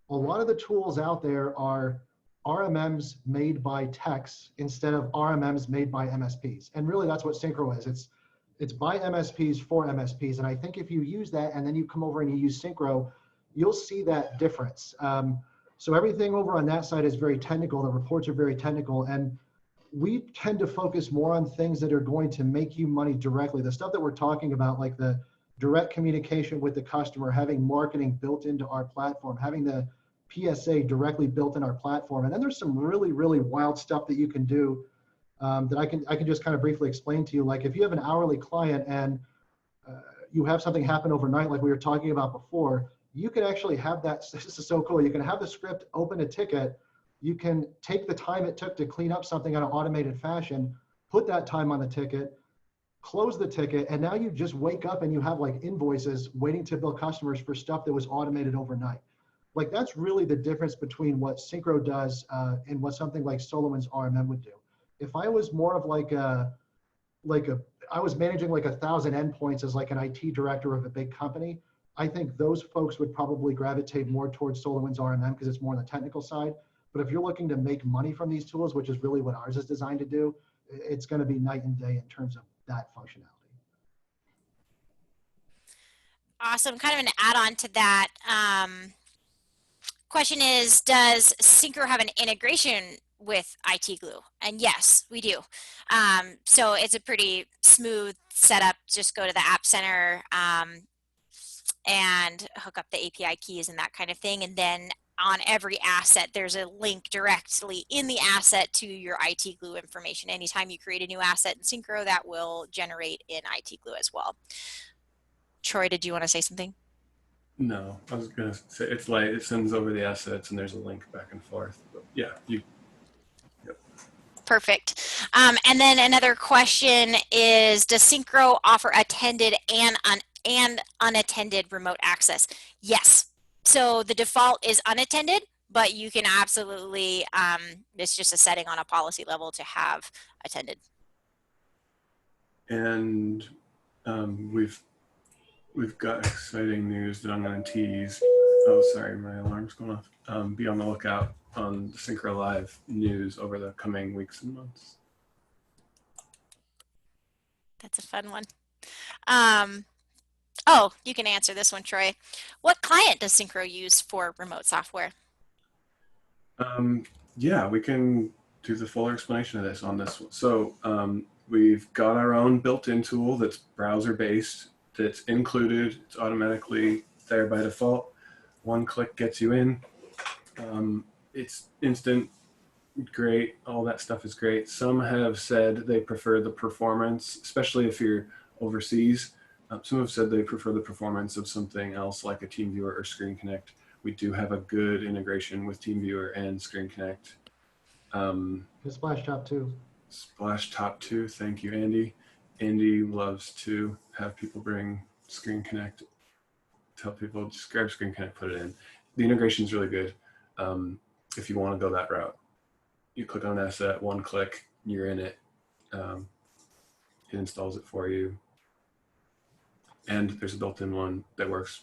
a lot of the tools out there are RMMs made by techs instead of RMMs made by MSPs. And really that's what Syncro is. It's by MSPs for MSPs. And I think if you use that and then you come over and you use Syncro, you'll see that difference. So everything over on that side is very technical. The reports are very technical. And we tend to focus more on things that are going to make you money directly. The stuff that we're talking about, like the direct communication with the customer, having marketing built into our platform, having the PSA directly built in our platform. And then there's some really, really wild stuff that you can do that I can just kind of briefly explain to you. Like if you have an hourly client and you have something happen overnight, like we were talking about before, you can actually have that. This is so cool. You can have the script open a ticket. You can take the time it took to clean up something in an automated fashion, put that time on the ticket, close the ticket, and now you just wake up and you have like invoices waiting to bill customers for stuff that was automated overnight. Like that's really the difference between what Syncro does and what something like SolarWinds RMM would do. If I was more of I was managing like 1,000 endpoints as like an IT director of a big company, I think those folks would probably gravitate more towards SolarWinds RMM because it's more on the technical side. But if you're looking to make money from these tools, which is really what ours is designed to do, it's going to be night and day in terms of that functionality. Awesome. Kind of an add-on to that. Question is, does Syncro have an integration with IT Glue? And yes, we do. So it's a pretty smooth setup. Just go to the App Center and hook up the API keys and that kind of thing. And then on every asset, there's a link directly in the asset to your IT Glue information. Anytime you create a new asset in Syncro, that will generate in IT Glue as well. Troy, did you want to say something? No, I was gonna say it's like it sends over the assets and there's a link back and forth. But yeah, you. Yep. Perfect. And then another question is, does Syncro offer attended and unattended remote access? Yes. So the default is unattended, but you can absolutely, it's just a setting on a policy level to have attended. And we've got exciting news that I'm going to tease. Oh, sorry, my alarm's going off. Be on the lookout on the Syncro Live news over the coming weeks and months. That's a fun one. Oh, you can answer this one, Troy. What client does Syncro use for remote software? Yeah, we can do the fuller explanation of this on this one. So we've got our own built-in tool that's browser-based, that's included. It's automatically there by default. One click gets you in. It's instant, great. All that stuff is great. Some have said they prefer the performance, especially if you're overseas. Some have said they prefer the performance of something else like a TeamViewer or Screen Connect. We do have a good integration with TeamViewer and Screen Connect. The Splashtop 2. Splashtop 2, thank you, Andy. Andy loves to have people bring Screen Connect. Tell people just grab Screen Connect, put it in. The integration is really good. If you want to go that route, you click on an asset, one click, you're in it. It installs it for you. And there's a built-in one that works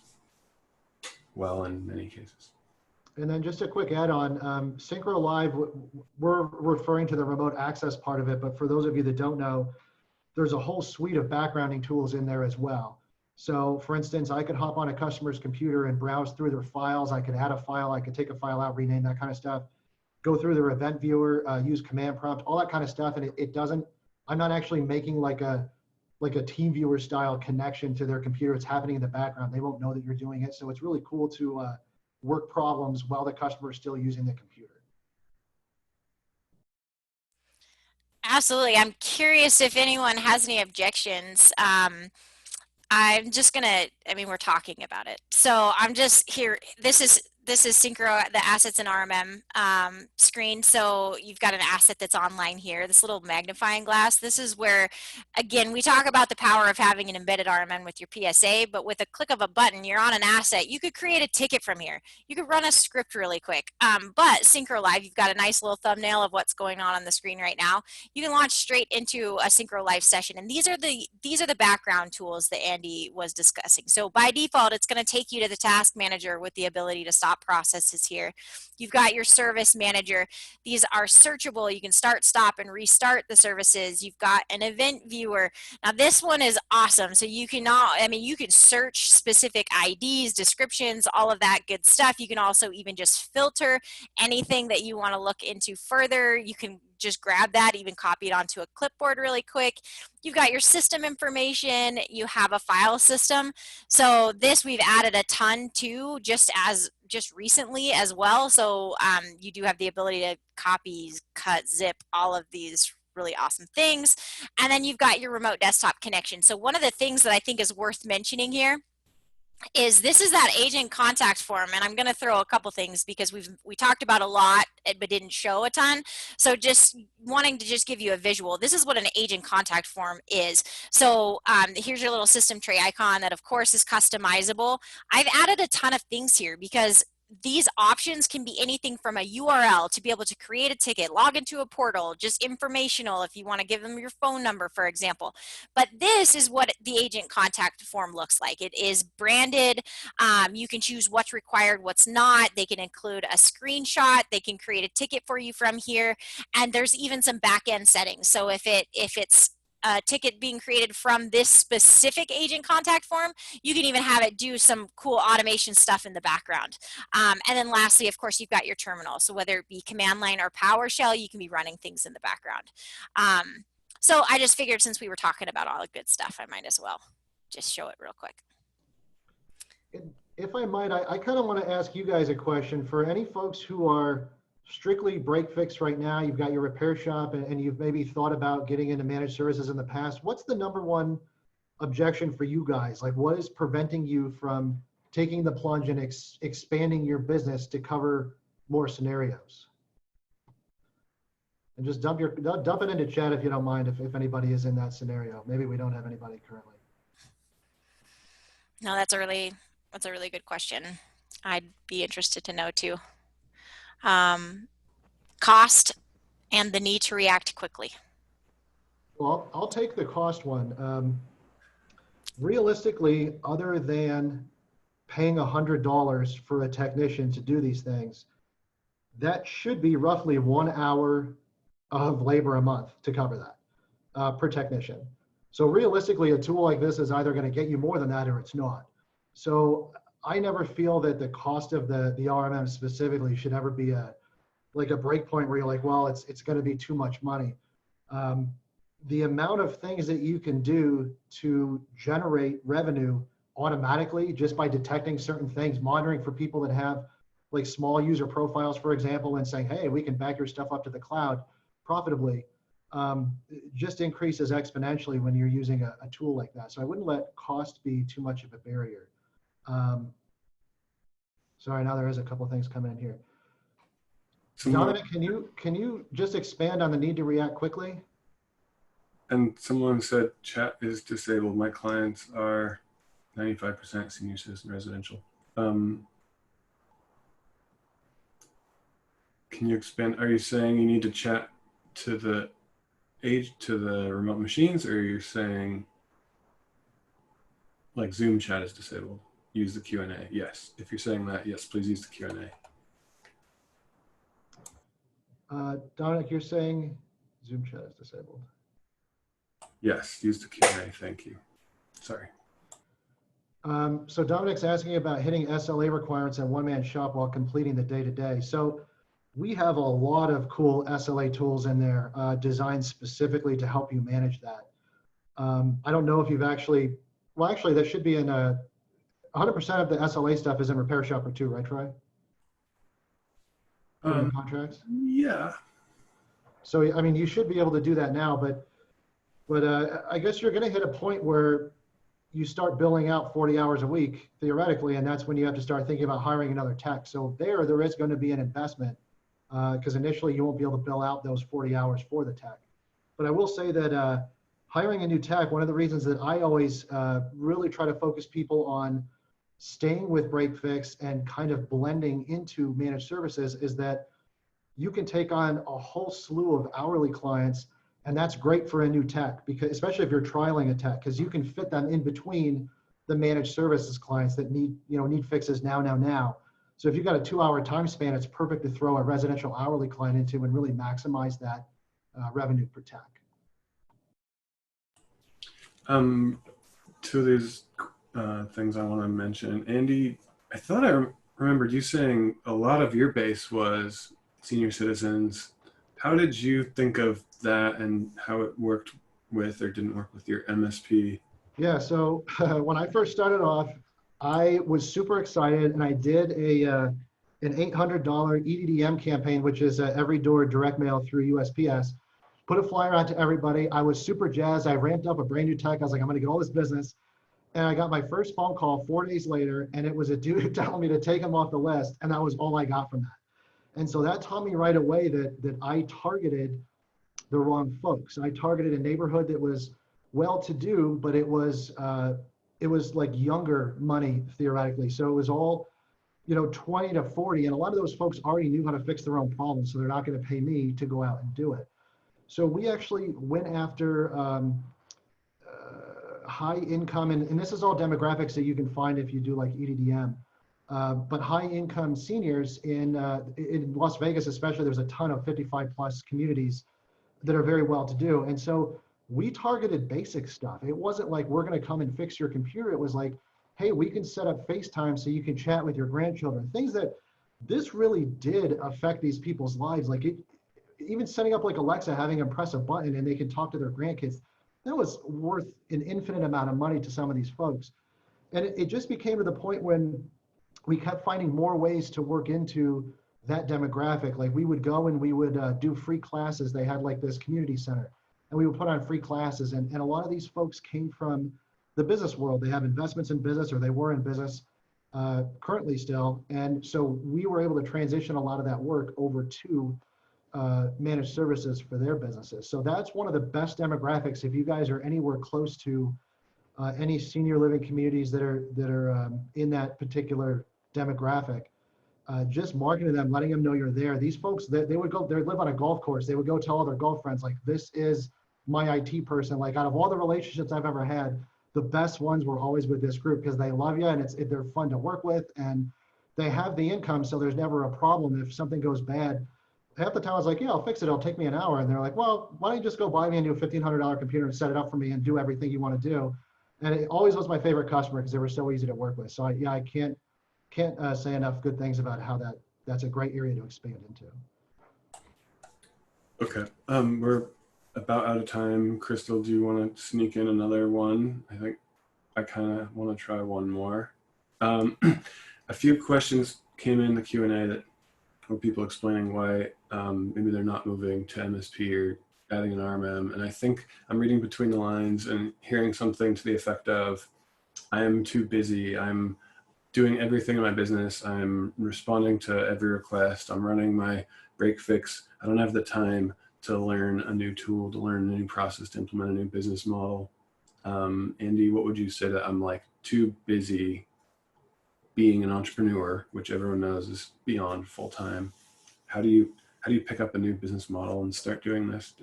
well in many cases. And then just a quick add-on, Syncro Live, we're referring to the remote access part of it, but for those of you that don't know, there's a whole suite of backgrounding tools in there as well. So for instance, I could hop on a customer's computer and browse through their files. I could add a file, I could take a file out, rename, that kind of stuff, go through their event viewer, use command prompt, all that kind of stuff. And it doesn't, I'm not actually making like a TeamViewer style connection to their computer. It's happening in the background. They won't know that you're doing it. So it's really cool to work problems while the customer is still using the computer. Absolutely. I'm curious if anyone has any objections. I'm just gonna, I mean, we're talking about it. So I'm just here, this is Syncro, the assets in RMM screen. So you've got an asset that's online here, this little magnifying glass. This is where, again, we talk about the power of having an embedded RMM with your PSA, but with a click of a button, you're on an asset. You could create a ticket from here. You could run a script really quick. But Syncro Live, you've got a nice little thumbnail of what's going on the screen right now. You can launch straight into a Syncro Live session. And these are the background tools that Andy was discussing. So by default, it's going to take you to the task manager with the ability to stop processes here. You've got your service manager. These are searchable. You can start, stop, and restart the services. You've got an event viewer. Now this one is awesome. So you can you can search specific IDs, descriptions, all of that good stuff. You can also even just filter anything that you want to look into further. You can just grab that, even copy it onto a clipboard really quick. You've got your system information, you have a file system. So this we've added a ton to just recently as well. So you do have the ability to copy, cut, zip, all of these really awesome things. And then you've got your remote desktop connection. So one of the things that I think is worth mentioning here is this is that agent contact form, and I'm going to throw a couple things because we talked about a lot but didn't show a ton. So just wanting to just give you a visual, this is what an agent contact form is. So here's your little system tray icon that of course is customizable. I've added a ton of things here because these options can be anything from a URL to be able to create a ticket, log into a portal, just informational if you want to give them your phone number, for example. But this is what the agent contact form looks like. It is branded. You can choose what's required, what's not. They can include a screenshot. They can create a ticket for you from here. And there's even some back-end settings. So if it's a ticket being created from this specific agent contact form, you can even have it do some cool automation stuff in the background. And then lastly, of course, you've got your terminal. So whether it be command line or PowerShell, you can be running things in the background. So I just figured since we were talking about all the good stuff, I might as well just show it real quick. If I might, I kind of want to ask you guys a question. For any folks who are strictly break fix right now, you've got your repair shop and you've maybe thought about getting into managed services in the past, what's the number one objection for you guys? Like what is preventing you from taking the plunge and expanding your business to cover more scenarios. And just dump it into chat if you don't mind, if anybody is in that scenario. Maybe we don't have anybody currently. No, that's a really good question. I'd be interested to know too. Cost and the need to react quickly. Well, I'll take the cost one. Realistically, other than paying $100 for a technician to do these things, that should be roughly 1 hour of labor a month to cover that per technician. So realistically, a tool like this is either going to get you more than that or it's not. So I never feel that the cost of the RMM specifically should ever be like a break point where you're like, well, it's going to be too much money. The amount of things that you can do to generate revenue automatically just by detecting certain things, monitoring for people that have like small user profiles, for example, and saying, hey, we can back your stuff up to the cloud profitably, just increases exponentially when you're using a tool like that. So I wouldn't let cost be too much of a barrier. Sorry, now there is a couple things coming in here. Dominic, can you just expand on the need to react quickly? And someone said chat is disabled. My clients are 95% senior citizen residential. Can you expand? Are you saying you need to chat to the remote machines, or you're saying like Zoom chat is disabled? Use the Q&A. Yes. If you're saying that, yes, please use the Q&A. Dominic, you're saying Zoom chat is disabled. Yes, use the Q&A. Thank you. Sorry. So Dominic's asking about hitting SLA requirements in one-man shop while completing the day-to-day. So we have a lot of cool SLA tools in there designed specifically to help you manage that. I don't know if you've actually, well, actually that should be in 100% of the SLA stuff is in RepairShopper too, right, Troy? Contracts? Yeah. So, I mean, you should be able to do that now, but I guess you're going to hit a point where you start billing out 40 hours a week, theoretically, and that's when you have to start thinking about hiring another tech. So there is going to be an investment because initially you won't be able to bill out those 40 hours for the tech. But I will say that hiring a new tech, one of the reasons that I always really try to focus people on staying with break fix and kind of blending into managed services is that you can take on a whole slew of hourly clients, and that's great for a new tech, because especially if you're trialing a tech, because you can fit them in between the managed services clients that need fixes now. So if you've got a 2-hour time span, it's perfect to throw a residential hourly client into and really maximize that revenue per tech. Two of these things I want to mention. Andy, I thought I remembered you saying a lot of your base was senior citizens. How did you think of that and how it worked with or didn't work with your MSP? Yeah, so when I first started off, I was super excited, and I did an $800 EDDM campaign, which is every door direct mail through USPS. Put a flyer out to everybody. I was super jazzed. I ramped up a brand new tech. I was like, I'm going to get all this business. And I got my first phone call 4 days later, and it was a dude telling me to take him off the list, and that was all I got from that. And so that taught me right away that I targeted the wrong folks. I targeted a neighborhood that was well-to-do, but it was like younger money theoretically. So it was all, 20 to 40, and a lot of those folks already knew how to fix their own problems, so they're not going to pay me to go out and do it. So we actually went after high income, and this is all demographics that you can find if you do like EDDM. But high income seniors in Las Vegas, especially, there's a ton of 55 plus communities that are very well to do. And so we targeted basic stuff. It wasn't like we're going to come and fix your computer. It was like, hey, we can set up FaceTime so you can chat with your grandchildren. Things that this really did affect these people's lives. Like even setting up like Alexa, having them press a button and they can talk to their grandkids, that was worth an infinite amount of money to some of these folks. And it just became to the point when we kept finding more ways to work into that demographic. Like we would go and we would do free classes. They had like this community center, and we would put on free classes. And a lot of these folks came from the business world. They have investments in business, or they were in business. currently still. And so we were able to transition a lot of that work over to managed services for their businesses. So that's one of the best demographics. If you guys are anywhere close to any senior living communities that are in that particular demographic, just marketing them, letting them know you're there. These folks, they would go, they live on a golf course. They would go tell all their golf friends, like, this is my IT person. Like, out of all the relationships I've ever had, the best ones were always with this group because they love you and they're fun to work with and they have the income. So there's never a problem if something goes bad. Half the time I was like, yeah, I'll fix it. It'll take me an hour. And they're like, well, why don't you just go buy me a new $1,500 computer and set it up for me and do everything you want to do? And it always was my favorite customer because they were so easy to work with. So I can't say enough good things about how that's a great area to expand into. Okay, we're about out of time. Crystal, do you want to sneak in another one? I think I kind of want to try one more. A few questions came in the Q&A that were people explaining why maybe they're not moving to MSP or adding an RMM. And I think I'm reading between the lines and hearing something to the effect of, I am too busy. I'm doing everything in my business. I'm responding to every request. I'm running my break fix. I don't have the time to learn a new tool, to learn a new process, to implement a new business model. Andy, what would you say that I'm like too busy being an entrepreneur, which everyone knows is beyond full time? How do you pick up a new business model and start doing this?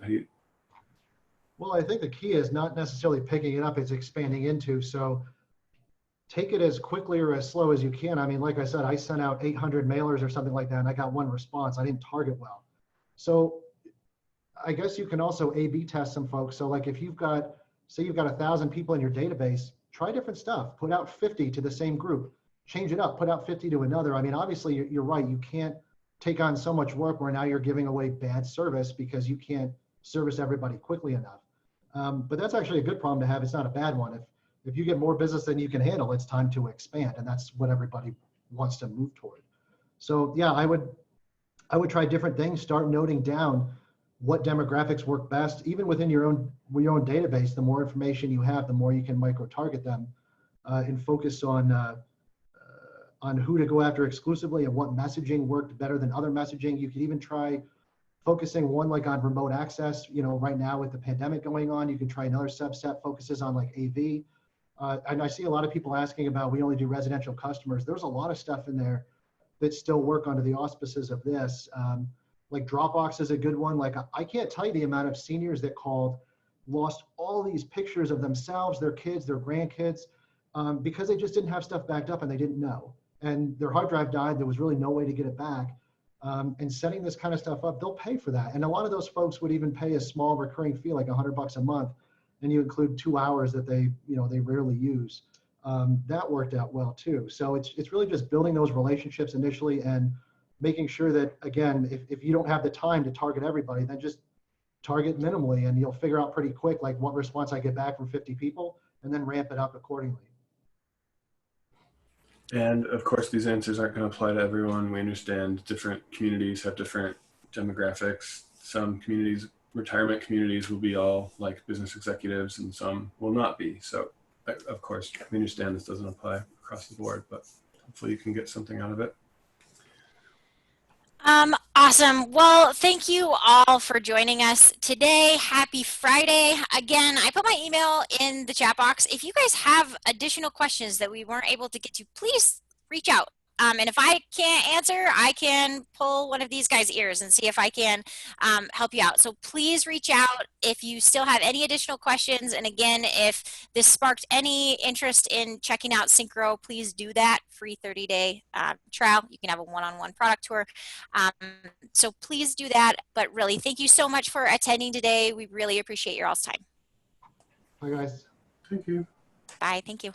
Well, I think the key is not necessarily picking it up, it's expanding into. So take it as quickly or as slow as you can. I mean, like I said, I sent out 800 mailers or something like that, and I got one response. I didn't target well. So I guess you can also A/B test some folks. So like if you've got, say you've got 1,000 people in your database, try different stuff. Put out 50 to the same group. Change it up, put out 50 to another. I mean, obviously you're right. You can't take on so much work where now you're giving away bad service because you can't service everybody quickly enough. But that's actually a good problem to have. It's not a bad one. If you get more business than you can handle, it's time to expand, and that's what everybody wants to move toward. So yeah, I would try different things. Start noting down what demographics work best, even within your own database. The more information you have, the more you can micro target them and focus on who to go after exclusively and what messaging worked better than other messaging. You could even try focusing one like on remote access. You know, right now with the pandemic going on, you can try another subset focuses on like AV. And I see a lot of people asking about, we only do residential customers. There's a lot of stuff in there that still work under the auspices of this. Like Dropbox is a good one. Like I can't tell you the amount of seniors that called, lost all these pictures of themselves, their kids, their grandkids, because they just didn't have stuff backed up and they didn't know. And their hard drive died. There was really no way to get it back. And setting this kind of stuff up, they'll pay for that. And a lot of those folks would even pay a small recurring fee, like $100 a month. And you include 2 hours that they rarely use. That worked out well too. So it's really just building those relationships initially and making sure that, again, if you don't have the time to target everybody, then just target minimally and you'll figure out pretty quick, like what response I get back from 50 people and then ramp it up accordingly. And of course, these answers aren't going to apply to everyone. We understand different communities have different demographics. Some communities, retirement communities, will be all like business executives and some will not be. So of course, we understand this doesn't apply across the board, but hopefully you can get something out of it. Awesome. Well, thank you all for joining us today. Happy Friday. Again, I put my email in the chat box. If you guys have additional questions that we weren't able to get to, please reach out. And if I can't answer, I can pull one of these guys' ears and see if I can help you out. So please reach out if you still have any additional questions. And again, if this sparked any interest in checking out Syncro, please do that. Free 30-day trial. You can have a one-on-one product tour. So please do that. But really, thank you so much for attending today. We really appreciate your all's time. Bye, guys. Thank you. Bye. Thank you.